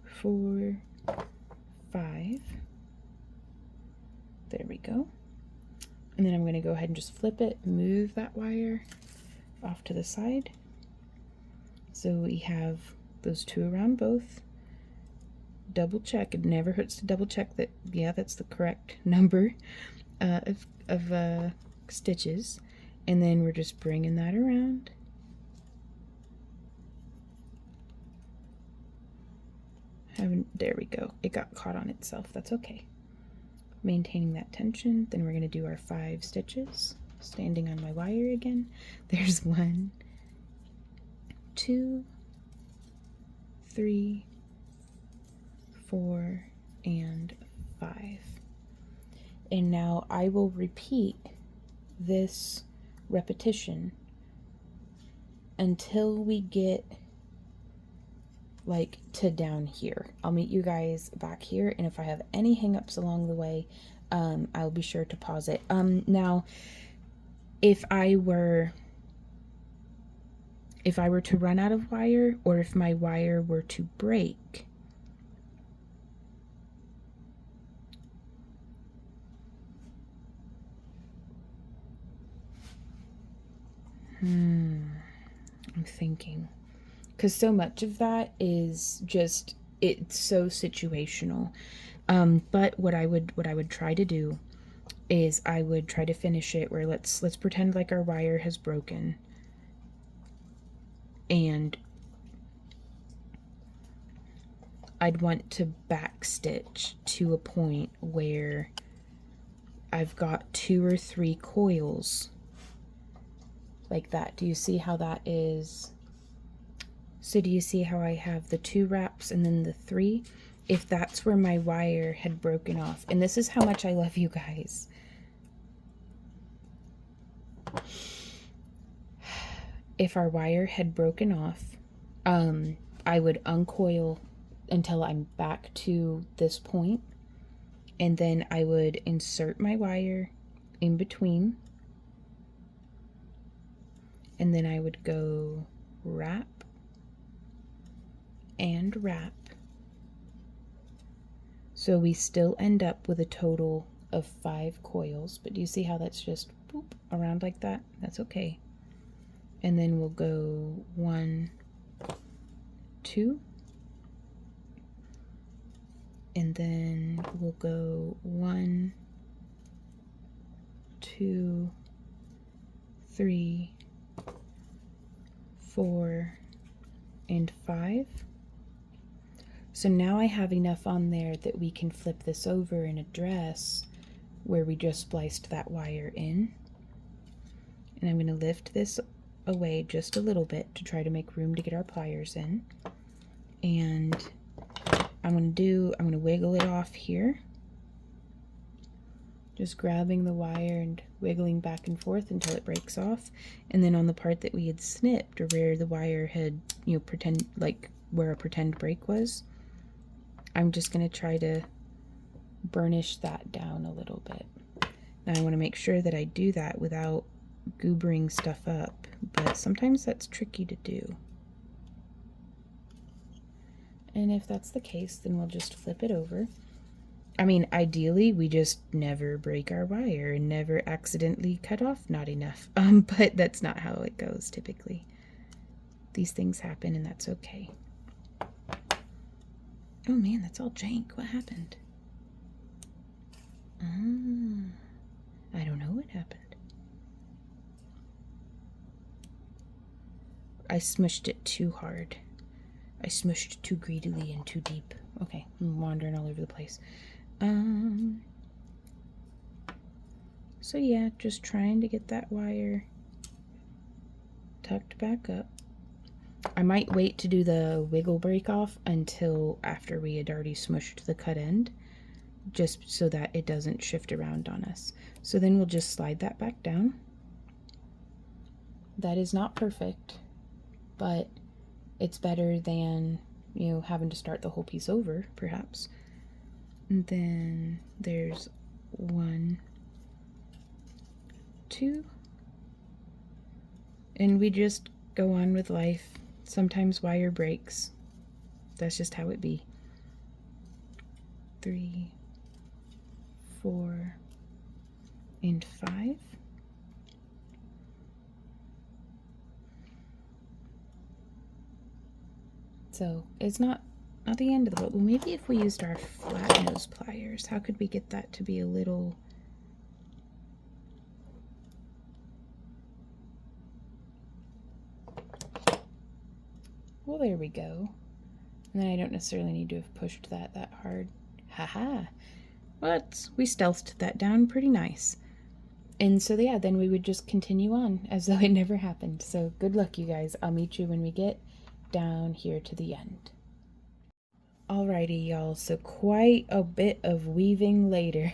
4, 5. There we go. And then I'm going to go ahead and just flip it, move that wire off to the side. So we have those 2 around both. Double check. It never hurts to double check that, yeah, that's the correct number of stitches. And then we're just bringing that around. There we go. It got caught on itself. That's okay. Maintaining that tension. Then we're going to do our 5 stitches. standing on my wire again. There's 1, 2, 3, 4, and 5. And now I will repeat this repetition until we get like to down here. I'll meet you guys back here, and if I have any hang-ups along the way, I'll be sure to pause it. Now, if I were to run out of wire, or if my wire were to break, I'm thinking, because so much of that is just, it's so situational. But what I would try to do is I would try to finish it where let's pretend like our wire has broken, and I'd want to backstitch to a point where I've got 2 or 3 coils like that. Do you see how that is? So do you see how I have the 2 wraps and then the 3? If that's where my wire had broken off, and this is how much I love you guys. If our wire had broken off, I would uncoil until I'm back to this point, and then I would insert my wire in between, and then I would go wrap and wrap. So we still end up with a total of 5 coils, but do you see how that's just boop around like that? That's okay. And then we'll go 1, 2, and then we'll go 1, 2, 3, 4, and 5. So now I have enough on there that we can flip this over in a dress where we just spliced that wire in. And I'm going to lift this away just a little bit to try to make room to get our pliers in. And I'm going to wiggle it off here. Just grabbing the wire and wiggling back and forth until it breaks off. And then on the part that we had snipped, or where the wire had, pretend, like where a pretend break was, I'm just going to try to burnish that down a little bit. Now I want to make sure that I do that without goobering stuff up, but sometimes that's tricky to do. And if that's the case, then we'll just flip it over. I mean, ideally, we just never break our wire and never accidentally cut off not enough. But that's not how it goes typically. These things happen, and that's okay. Oh man, that's all jank. What happened? I don't know what happened. I smushed it too hard. I smushed too greedily and too deep. Okay, I'm wandering all over the place. So yeah, just trying to get that wire tucked back up. I might wait to do the wiggle break off until after we had already smushed the cut end, just so that it doesn't shift around on us. So then we'll just slide that back down. That is not perfect, but it's better than, having to start the whole piece over, perhaps. And then there's 1, 2, and we just go on with life. Sometimes wire breaks. That's just how it be. 3, 4, and 5. So it's not the end of the boat. Well, maybe if we used our flat nose pliers, how could we get that to be a little... Well, there we go. And then I don't necessarily need to have pushed that hard. Haha. Well, we stealthed that down pretty nice. And so yeah, then we would just continue on as though it never happened. So good luck, you guys. I'll meet you when we get down here to the end. Alrighty, y'all, so quite a bit of weaving later.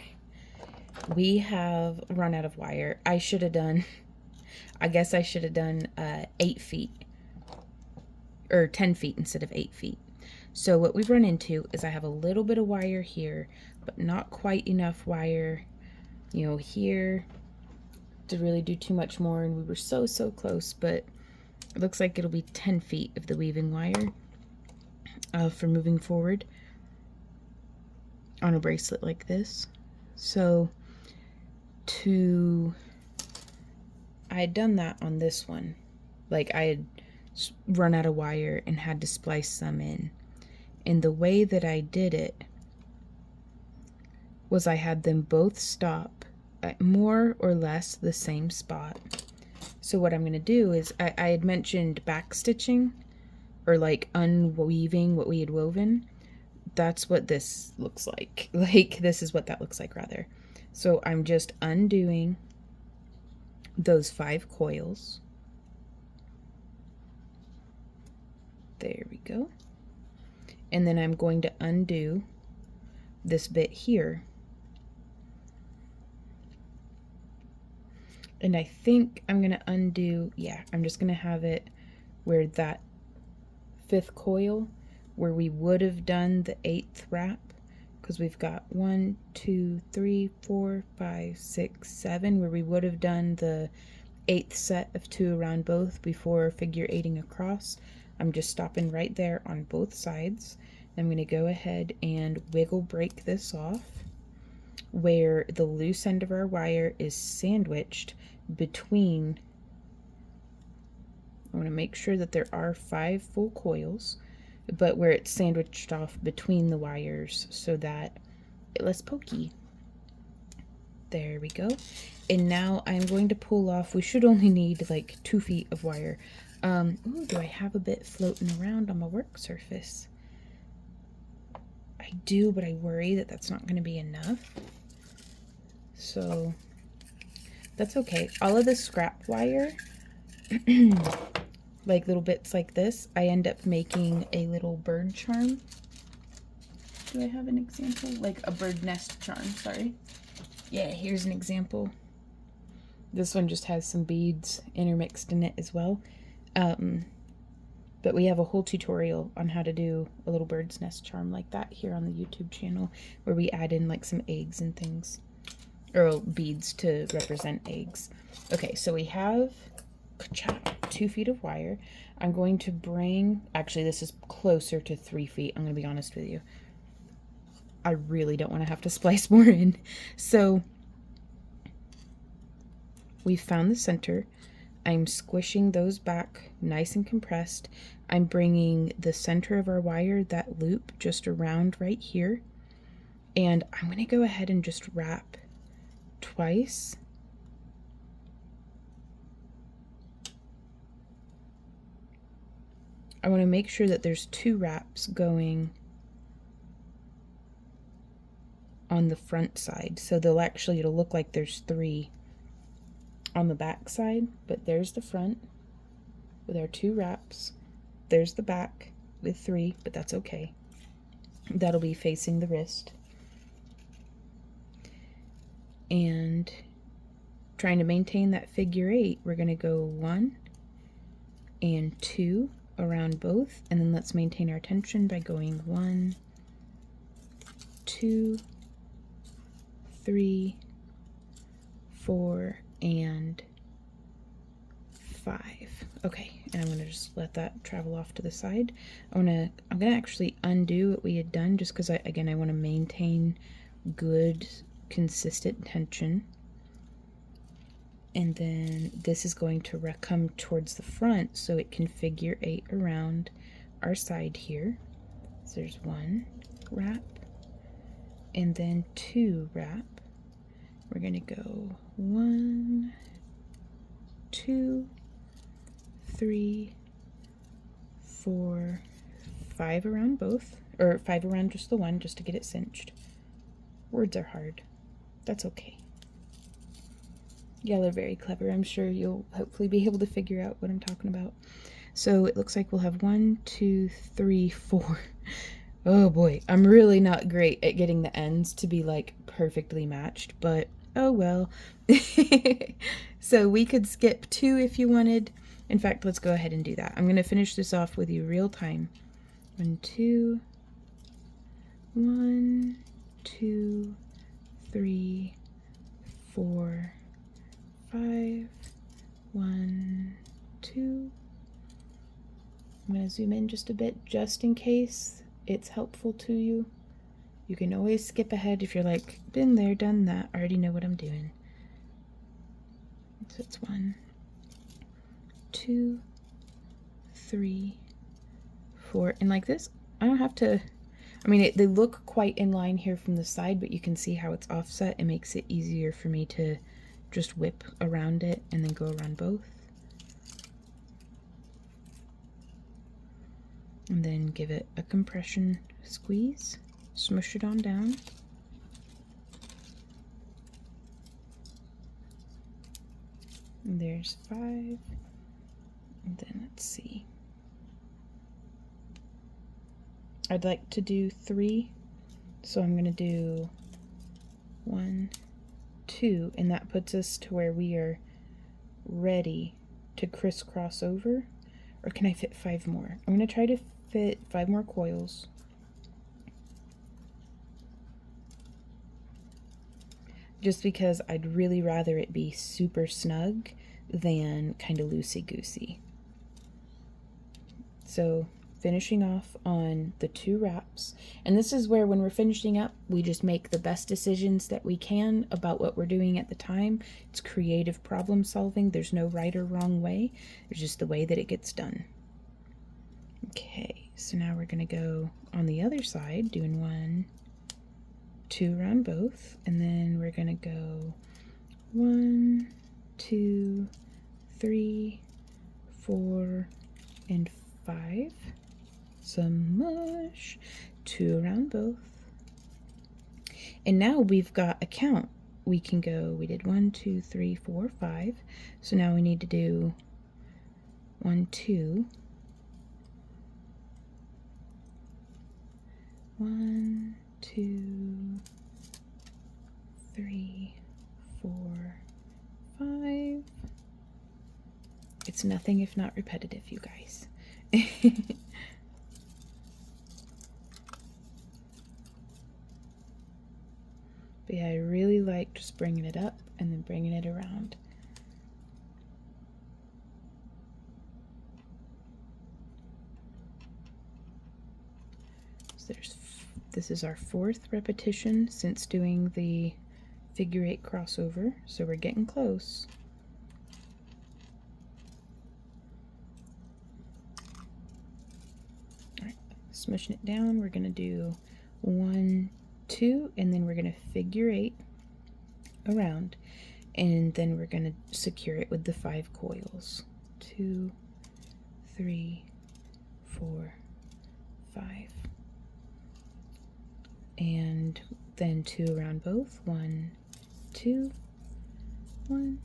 We have run out of wire. I guess I should have done 8 feet, or 10 feet instead of 8 feet. So what we've run into is I have a little bit of wire here, but not quite enough wire, you know, here to really do too much more. And we were so close, but it looks like it'll be 10 feet of the weaving wire for moving forward on a bracelet like this. So I had done that on this one. Like I had run out of wire and had to splice some in. And the way that I did it was I had them both stop at more or less the same spot. So what I'm going to do is, I had mentioned back stitching, or like unweaving what we had woven. That's what this looks like. Like, this is what that looks like, rather. So I'm just undoing those 5 coils. There we go. And then I'm going to undo this bit here. And I think I'm going to undo, yeah, I'm just going to have it where that 5th coil, where we would have done the 8th wrap, because we've got 1, 2, 3, 4, 5, 6, 7, where we would have done the 8th set of 2 around both before figure 8ing across. I'm just stopping right there on both sides. I'm going to go ahead and wiggle break this off where the loose end of our wire is sandwiched between. I want to make sure that there are 5 full coils, but where it's sandwiched off between the wires so that it less pokey. There we go. And now I'm going to pull off, we should only need like 2 feet of wire. Ooh, do I have a bit floating around on my work surface? I do, but I worry that that's not going to be enough. So that's okay. All of the scrap wire, like little bits like this, I end up making a little bird charm. Do I have an example? Like a bird nest charm, sorry. Yeah, here's an example. This one just has some beads intermixed in it as well. But we have a whole tutorial on how to do a little bird's nest charm like that here on the YouTube channel, where we add in like some eggs and things, or beads to represent eggs. Okay, so we have 2 feet of wire. I'm going to bring, actually this is closer to 3 feet, I'm going to be honest with you. I really don't want to have to splice more in. So we found the center. I'm squishing those back nice and compressed. I'm bringing the center of our wire, that loop, just around right here. And I'm going to go ahead and just wrap twice. I want to make sure that there's 2 wraps going on the front side. So they'll actually, it'll look like there's 3 on the back side, but there's the front with our 2 wraps. There's the back with 3, but that's okay. That'll be facing the wrist. And trying to maintain that figure 8, we're going to go 1 and 2 around both, and then let's maintain our tension by going 1, 2, 3, 4, and 5. Okay, and I'm gonna just let that travel off to the side. I'm gonna actually undo what we had done, just because I want to maintain good consistent tension. And then this is going to come towards the front so it can figure 8 around our side here. So there's 1 wrap and then 2 wrap. We're gonna go 1, 2, 3, 4, 5 around both, or 5 around just the one, just to get it cinched. Words are hard. That's okay. Y'all are very clever. I'm sure you'll hopefully be able to figure out what I'm talking about. So it looks like we'll have 1, 2, 3, 4. Oh boy, I'm really not great at getting the ends to be like perfectly matched, but oh well. So we could skip 2 if you wanted. In fact, let's go ahead and do that. I'm going to finish this off with you real time. 1, 2, 1, 2, 3, 4, 5, 1, 2. I'm going to zoom in just a bit just in case it's helpful to you. You can always skip ahead if you're like, been there, done that, I already know what I'm doing. So it's 1, 2, 3, 4, and like this, I don't have to, I mean, they look quite in line here from the side, but you can see how it's offset. It makes it easier for me to just whip around it and then go around both. And then give it a compression squeeze, smush it on down. And there's 5. And then let's see. I'd like to do 3, so I'm going to do 1, 2, and that puts us to where we are ready to crisscross over. Or can I fit 5 more? I'm going to try to fit 5 more coils. Just because I'd really rather it be super snug than kind of loosey-goosey. So finishing off on the 2 wraps, and this is where when we're finishing up we just make the best decisions that we can about what we're doing at the time. It's creative problem solving. There's no right or wrong way, there's just the way that it gets done. Okay, so now we're going to go on the other side doing 1, 2 around both, and then we're going to go 1, 2, 3, 4, and 5. Some mush, 2 around both. And now we've got a count. We can go, we did 1, 2, 3, 4, 5. So now we need to do 1, 2. 1, 2, 3, 4, 5. It's nothing if not repetitive, you guys. But yeah, I really like just bringing it up and then bringing it around. So this is our 4th repetition since doing the figure 8 crossover, so we're getting close. All right, smushing it down, we're gonna do 1, 2, and then we're going to figure 8 around, and then we're going to secure it with the 5 coils. 2, 3, 4, 5, and then 2 around both. 1, 2, 1,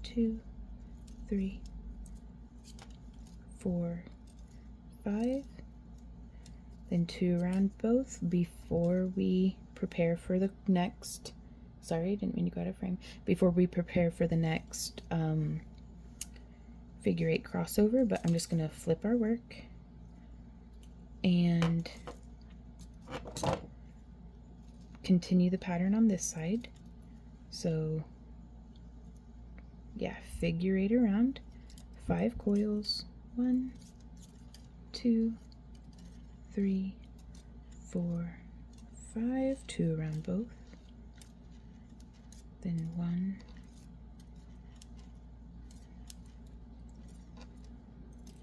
2, 3, 4, 5. Then 2 around both before we prepare for the next, sorry, I didn't mean to go out of frame, before we prepare for the next figure 8 crossover, but I'm just going to flip our work and continue the pattern on this side. So yeah, figure 8 around, 5 coils, 1, 2, 3, 4, 5, 2 around both, then 1,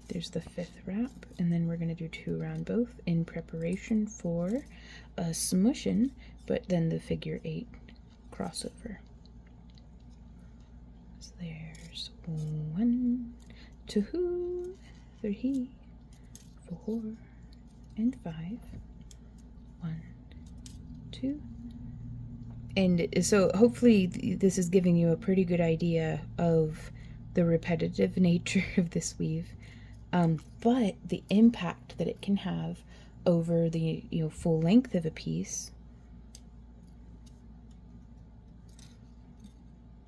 there's the 5th wrap, and then we're going to do 2 around both in preparation for a smushing, but then the figure 8 crossover. So there's 1, 2, 3, 4, and 5. 1, 2, And so hopefully this is giving you a pretty good idea of the repetitive nature of this weave, but the impact that it can have over the full length of a piece.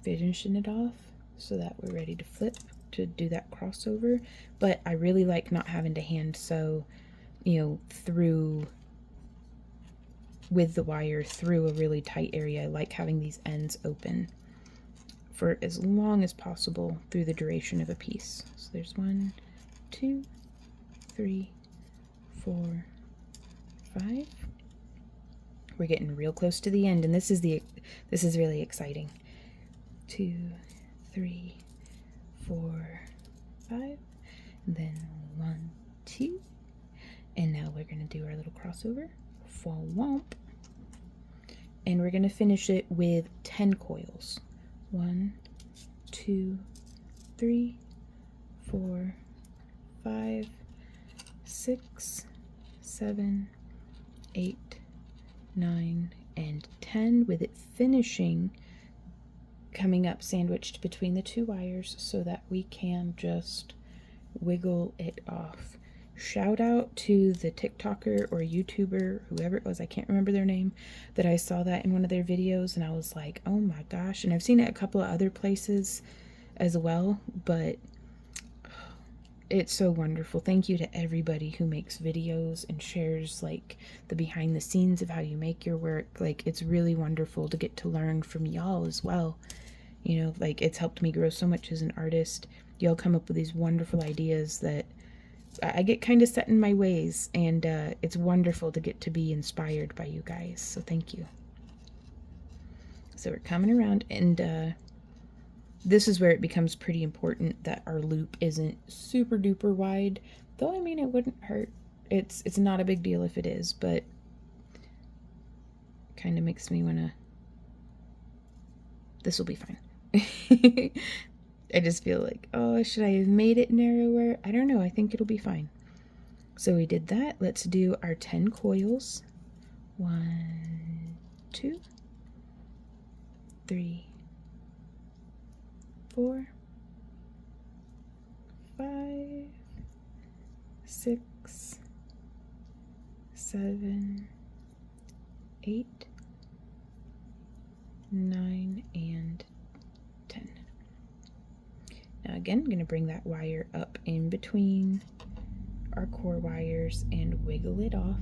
Finishing it off so that we're ready to flip to do that crossover. But I really like not having to hand sew, through with the wire through a really tight area. I like having these ends open for as long as possible through the duration of a piece. So there's 1, 2, 3, 4, 5. We're getting real close to the end, and this is really exciting. 2, 3, 4, 5, and then 1, 2, and now we're going to do our little crossover. Womp. And we're going to finish it with 10 coils. 1, 2, 3, 4, 5, 6, 7, 8, 9, and 10, with it finishing coming up sandwiched between the two wires so that we can just wiggle it off. Shout out to the TikToker or YouTuber, whoever it was, I can't remember their name, that I saw that in one of their videos and I was like, oh my gosh. And I've seen it a couple of other places as well, but it's so wonderful. Thank you to everybody who makes videos and shares like the behind the scenes of how you make your work. Like, it's really wonderful to get to learn from y'all as well. Like, it's helped me grow so much as an artist. Y'all come up with these wonderful ideas that I get kind of set in my ways, and it's wonderful to get to be inspired by you guys. So thank you. So we're coming around, and this is where it becomes pretty important that our loop isn't super duper wide, though I mean it wouldn't hurt. It's not a big deal if it is, but kind of makes me want to. This will be fine. I just feel like, oh, should I have made it narrower? I don't know. I think it'll be fine. So we did that. Let's do our 10 coils. 1, 2, 3, 4, 5, 6, 7, 8, 9, and 10. Now again, I'm going to bring that wire up in between our core wires and wiggle it off.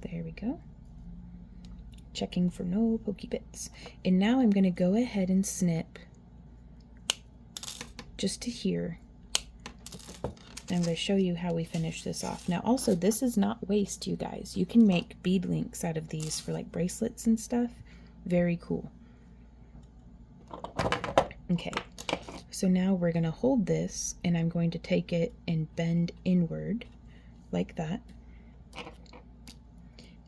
There we go. Checking for no pokey bits. And now I'm going to go ahead and snip just to here. And I'm going to show you how we finish this off. Now also, this is not waste, you guys. You can make bead links out of these for like bracelets and stuff. Very cool. Okay, so now we're going to hold this, and I'm going to take it and bend inward like that.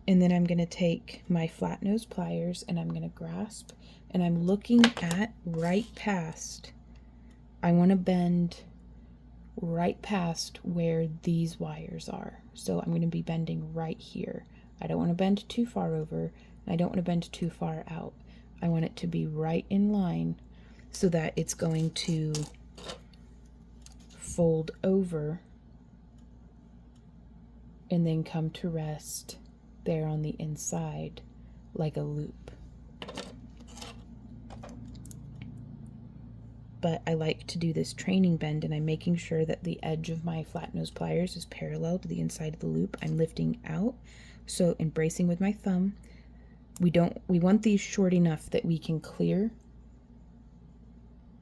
And then I'm going to take my flat nose pliers and I'm going to grasp, and I'm looking at right past. I want to bend right past where these wires are. So I'm going to be bending right here. I don't want to bend too far over. I don't want to bend too far out. I want it to be right in line so that it's going to fold over and then come to rest there on the inside like a loop. But I like to do this training bend, and I'm making sure that the edge of my flat nose pliers is parallel to the inside of the loop. I'm lifting out, so and bracing with my thumb. We want these short enough that we can clear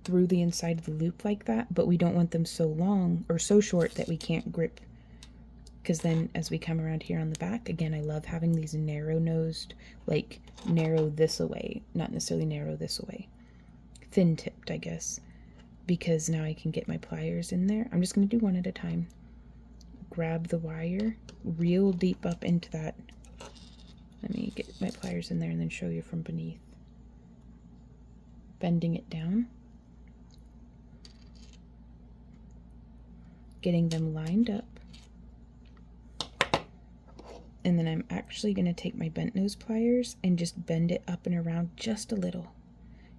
through the inside of the loop like that, but we don't want them so long or so short that we can't grip, because then as we come around here on the back, again, I love having these narrow-nosed, like narrow this away, not necessarily narrow this away, thin-tipped, I guess, because now I can get my pliers in there. I'm just going to do one at a time. Grab the wire real deep up into that. Let me get my pliers in there and then show you from beneath. Bending it down. Getting them lined up. And then I'm actually going to take my bent nose pliers and just bend it up and around just a little.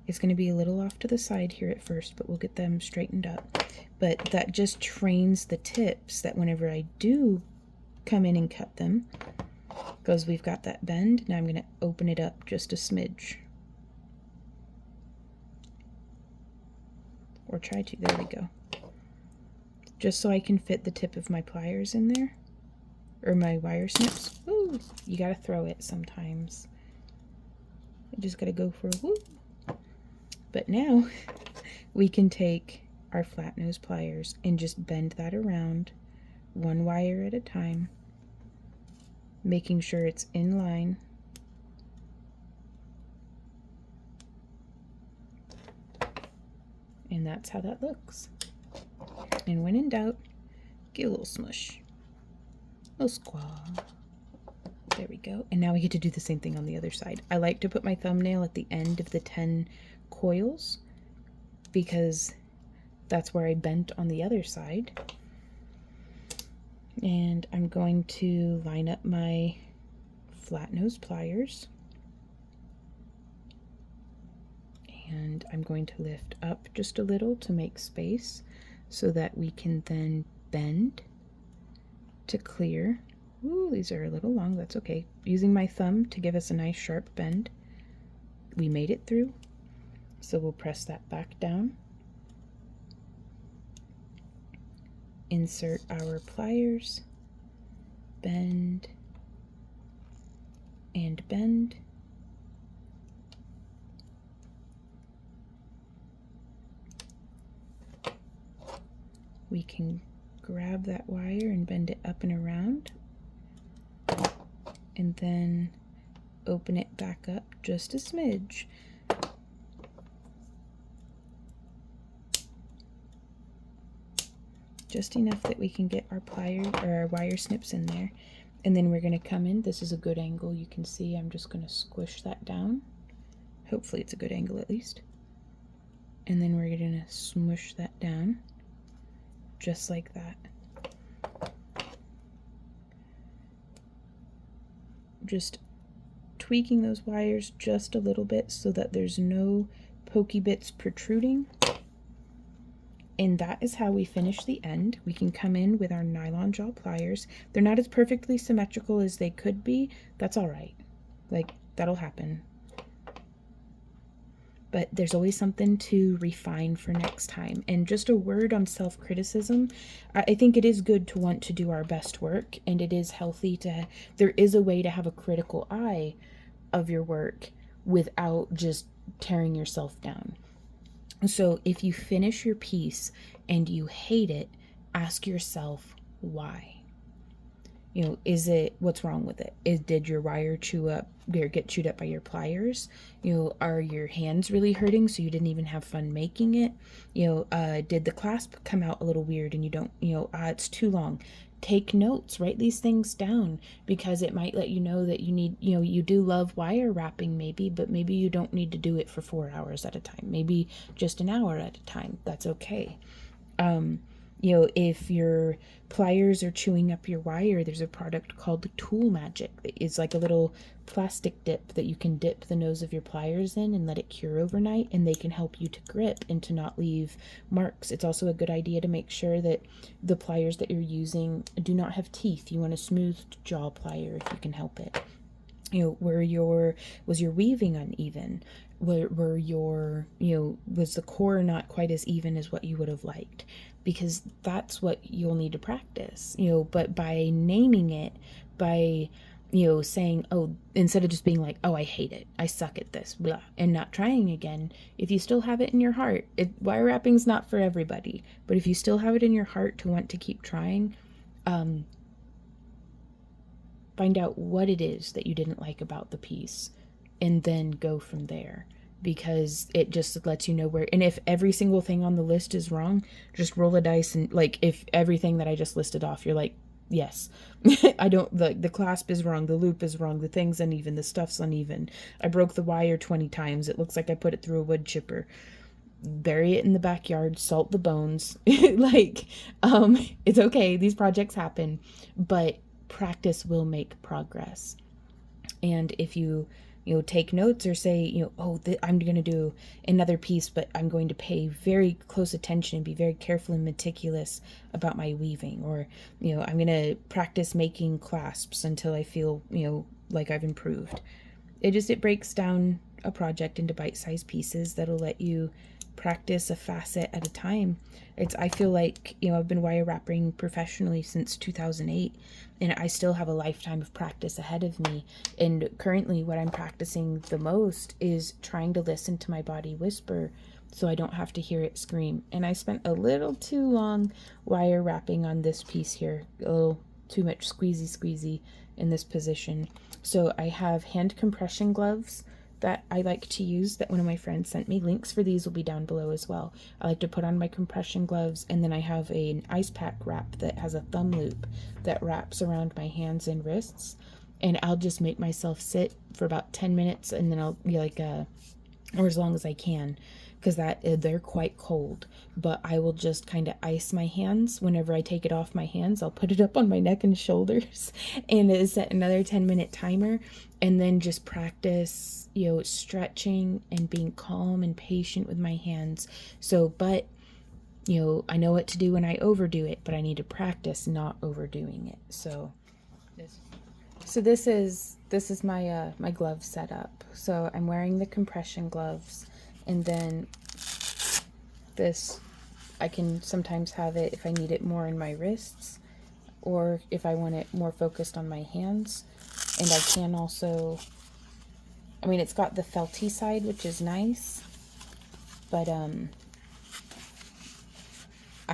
It's going to be a little off to the side here at first, but we'll get them straightened up. But that just trains the tips that whenever I do come in and cut them, because we've got that bend, now I'm going to open it up just a smidge. Or try to, there we go. Just so I can fit the tip of my pliers in there, or my wire snips. Ooh, you gotta throw it sometimes. You just gotta go for a whoop. But now we can take our flat nose pliers and just bend that around one wire at a time, making sure it's in line. And that's how that looks. And when in doubt, give a little smush. A little squaw. There we go. And now we get to do the same thing on the other side. I like to put my thumbnail at the end of the 10 coils because that's where I bent on the other side. And I'm going to line up my flat nose pliers. And I'm going to lift up just a little to make space so that we can then bend to clear. Ooh, these are a little long, that's okay. Using my thumb to give us a nice sharp bend. We made it through, so we'll press that back down. Insert our pliers, bend, and bend. We can grab that wire and bend it up and around, and then open it back up just a smidge. Just enough that we can get our pliers or our wire snips in there. And then we're going to come in. This is a good angle. You can see I'm just going to squish that down. Hopefully it's a good angle at least. And then we're going to smush that down. Just like that. Just tweaking those wires just a little bit so that there's no pokey bits protruding. And that is how we finish the end. We can come in with our nylon jaw pliers. They're not as perfectly symmetrical as they could be. That's all right. Like, that'll happen. But there's always something to refine for next time. And just a word on self-criticism. I think it is good to want to do our best work, and it is healthy to, there is a way to have a critical eye of your work without just tearing yourself down. So if you finish your piece and you hate it, ask yourself why. You know, is it, what's wrong with it? Did your wire chew up or get chewed up by your pliers? You know, are your hands really hurting so you didn't even have fun making it? You know, did the clasp come out a little weird and you don't, you know, it's too long? Take notes, write these things down, because it might let you know that you need, you know, you do love wire wrapping maybe, but maybe you don't need to do it for 4 hours at a time. Maybe just an hour at a time. That's okay. You know, if your pliers are chewing up your wire, there's a product called Tool Magic. It's like a little plastic dip that you can dip the nose of your pliers in and let it cure overnight, and they can help you to grip and to not leave marks. It's also a good idea to make sure that the pliers that you're using do not have teeth. You want a smooth jaw plier if you can help it. You know, was your weaving uneven? Were your, you know, was the core not quite as even as what you would have liked? Because that's what you'll need to practice, you know. But by naming it, by, you know, saying, oh, instead of just being like, oh, I hate it, I suck at this, blah, and not trying again, if you still have it in your heart, wire wrapping's not for everybody, but if you still have it in your heart to want to keep trying, find out what it is that you didn't like about the piece, and then go from there. Because it just lets you know where, and if every single thing on the list is wrong, just roll a dice, and like, if everything that I just listed off, you're like, yes, I don't, the clasp is wrong, the loop is wrong, the thing's uneven, the stuff's uneven, I broke the wire 20 times, it looks like I put it through a wood chipper, bury it in the backyard, salt the bones, like, it's okay, these projects happen, but practice will make progress. And if you take notes or say, I'm going to do another piece, but I'm going to pay very close attention and be very careful and meticulous about my weaving, or, I'm going to practice making clasps until I feel, like I've improved. It breaks down a project into bite-sized pieces that'll let you practice a facet at a time. I feel like, I've been wire wrapping professionally since 2008, and I still have a lifetime of practice ahead of me. And currently what I'm practicing the most is trying to listen to my body whisper so I don't have to hear it scream. And I spent a little too long wire wrapping on this piece here, a little too much squeezy in this position. So I have hand compression gloves that I like to use, that one of my friends sent me. Links for these will be down below as well. I like to put on my compression gloves, and then I have an ice pack wrap that has a thumb loop that wraps around my hands and wrists, and I'll just make myself sit for about 10 minutes, and then I'll be like, or as long as I can, because they're quite cold, but I will just kind of ice my hands. Whenever I take it off my hands, I'll put it up on my neck and shoulders and set another 10-minute timer, and then just practice, stretching and being calm and patient with my hands. But I know what to do when I overdo it, but I need to practice not overdoing it. So this is my my glove setup. So I'm wearing the compression gloves, and then this, I can sometimes have it if I need it more in my wrists, or if I want it more focused on my hands. And I can also, it's got the felty side, which is nice, but I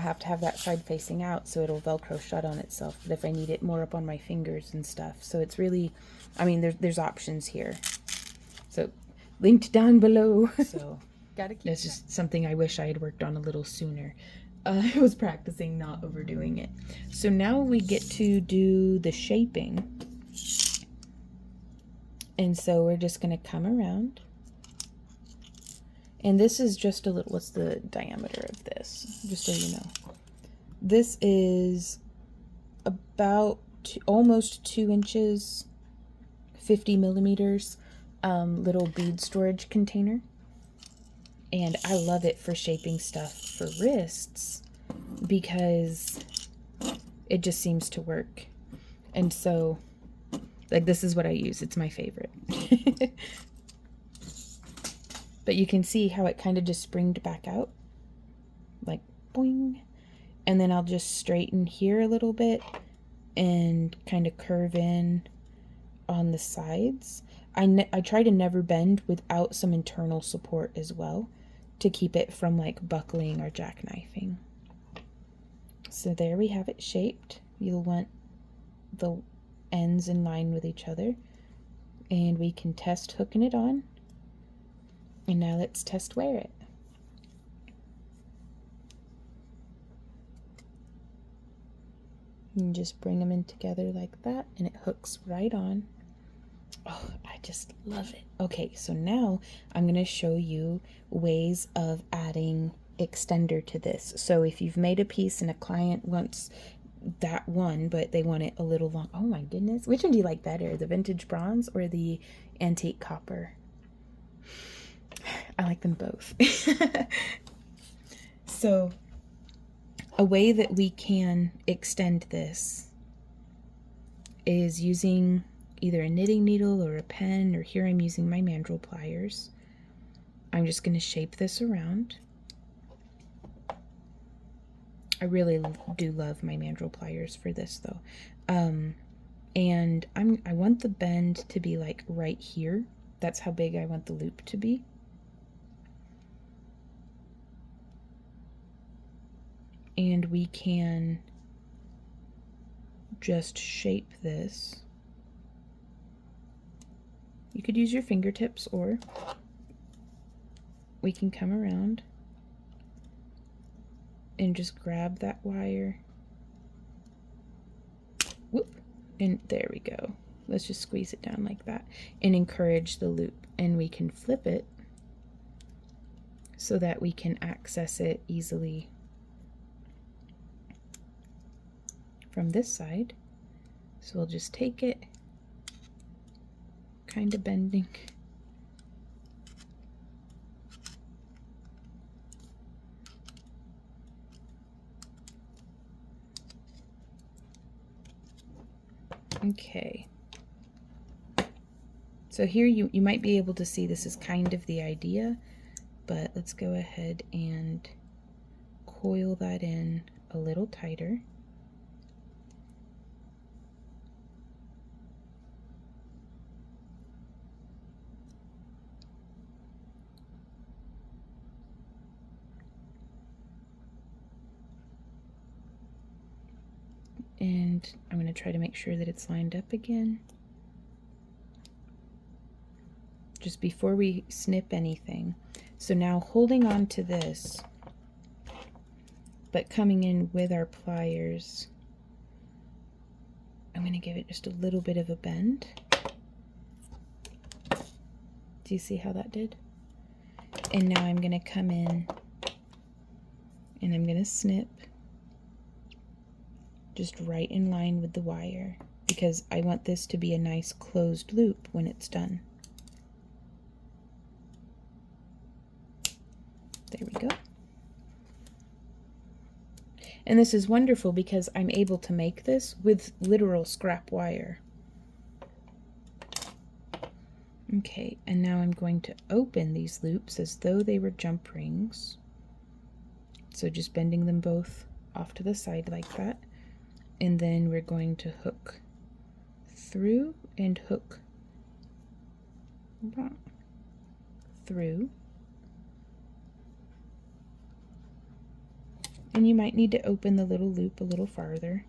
have to have that side facing out so it'll Velcro shut on itself. But if I need it more up on my fingers and stuff, so it's really, there's options here. So linked down below. So that's just something I wish I had worked on a little sooner. I was practicing not overdoing it. So now we get to do the shaping. And so we're just going to come around. And this is just a little, what's the diameter of this? Just so you know. This is about almost 2 inches, 50 millimeters, little bead storage container. And I love it for shaping stuff for wrists because it just seems to work. And so, this is what I use. It's my favorite. But you can see how it kind of just springed back out. Like, boing. And then I'll just straighten here a little bit and kind of curve in on the sides. I try to never bend without some internal support as well, to keep it from buckling or jackknifing. So there we have it shaped. You'll want the ends in line with each other, and we can test hooking it on. And now let's test wear it. And just bring them in together like that, and it hooks right on. Oh, I just love it. Okay, so now I'm going to show you ways of adding extender to this. So if you've made a piece and a client wants that one, but they want it a little long. Oh my goodness. Which one do you like better? The vintage bronze or the antique copper? I like them both. So a way that we can extend this is using either a knitting needle or a pen, or here I'm using my mandrel pliers. I'm just going to shape this around. I really do love my mandrel pliers for this though. And I want the bend to be right here. That's how big I want the loop to be. And we can just shape this. You could use your fingertips, or we can come around and just grab that wire. Whoop, and there we go. Let's just squeeze it down like that and encourage the loop, and we can flip it so that we can access it easily from this side. So we'll just take it, kind of bending. Okay. So here you might be able to see this is kind of the idea, but let's go ahead and coil that in a little tighter. And I'm going to try to make sure that it's lined up again. Just before we snip anything. So now holding on to this, but coming in with our pliers, I'm going to give it just a little bit of a bend. Do you see how that did? And now I'm going to come in and I'm going to snip just right in line with the wire, because I want this to be a nice closed loop when it's done. There we go. And this is wonderful because I'm able to make this with literal scrap wire. Okay, and now I'm going to open these loops as though they were jump rings. So just bending them both off to the side like that. And then we're going to hook through and hook through. And you might need to open the little loop a little farther.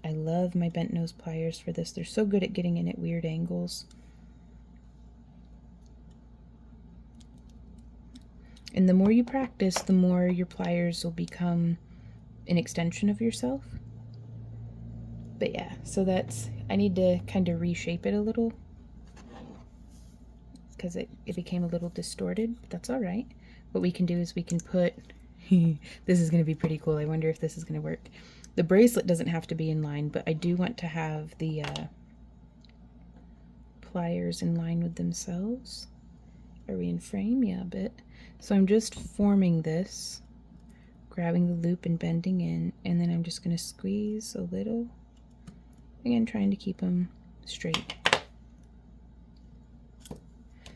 I love my bent nose pliers for this. They're so good at getting in at weird angles. And the more you practice, the more your pliers will become an extension of yourself. But yeah, so that's, I need to kind of reshape it a little because it became a little distorted. That's all right. What we can do is we can put, this is going to be pretty cool. I wonder if this is going to work. The bracelet doesn't have to be in line, but I do want to have the pliers in line with themselves. Are we in frame? Yeah, a bit. So I'm just forming this, grabbing the loop and bending in, and then I'm just going to squeeze a little. Again, trying to keep them straight.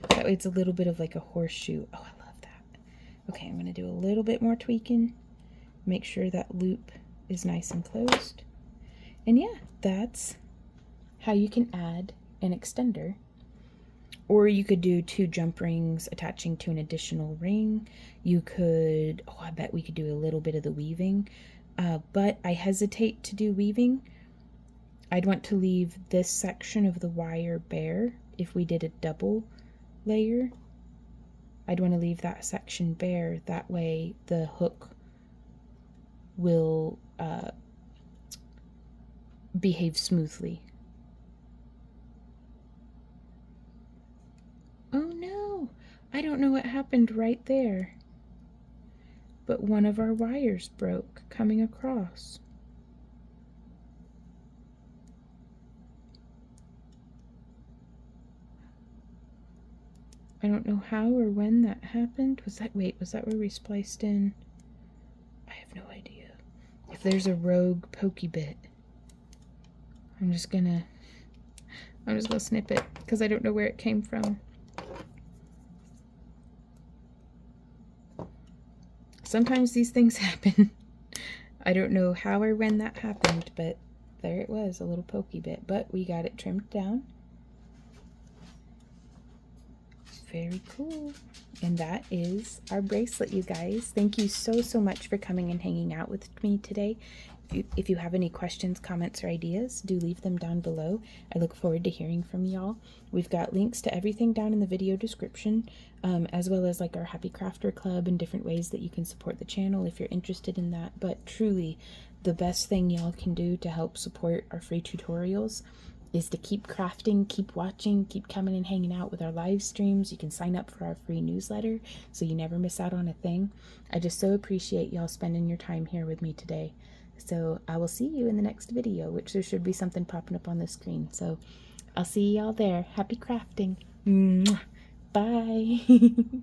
That way it's a little bit of like a horseshoe. Oh, I love that. Okay, I'm going to do a little bit more tweaking. Make sure that loop is nice and closed. And yeah, that's how you can add an extender. Or you could do 2 jump rings attaching to an additional ring. You could, oh, I bet we could do a little bit of the weaving. But I hesitate to do weaving. I'd want to leave this section of the wire bare if we did a double layer. I'd want to leave that section bare. That way the hook will behave smoothly. Oh no, I don't know what happened right there, but one of our wires broke coming across. I don't know how or when that happened. Was that, wait, was that where we spliced in? I have no idea. If there's a rogue pokey bit, I'm just gonna snip it because I don't know where it came from. Sometimes these things happen. I don't know how or when that happened, but there it was, a little pokey bit, but we got it trimmed down. Very cool. And that is our bracelet, you guys. Thank you so much for coming and hanging out with me today. If you have any questions, comments, or ideas, do leave them down below. I look forward to hearing from y'all. We've got links to everything down in the video description, as well as like our Happy Crafter Club and different ways that you can support the channel if you're interested in that. But truly, the best thing y'all can do to help support our free tutorials is to keep crafting, keep watching, keep coming and hanging out with our live streams. You can sign up for our free newsletter so you never miss out on a thing. I just so appreciate y'all spending your time here with me today. So I will see you in the next video, which there should be something popping up on the screen. So I'll see y'all there. Happy crafting. Mwah. Bye.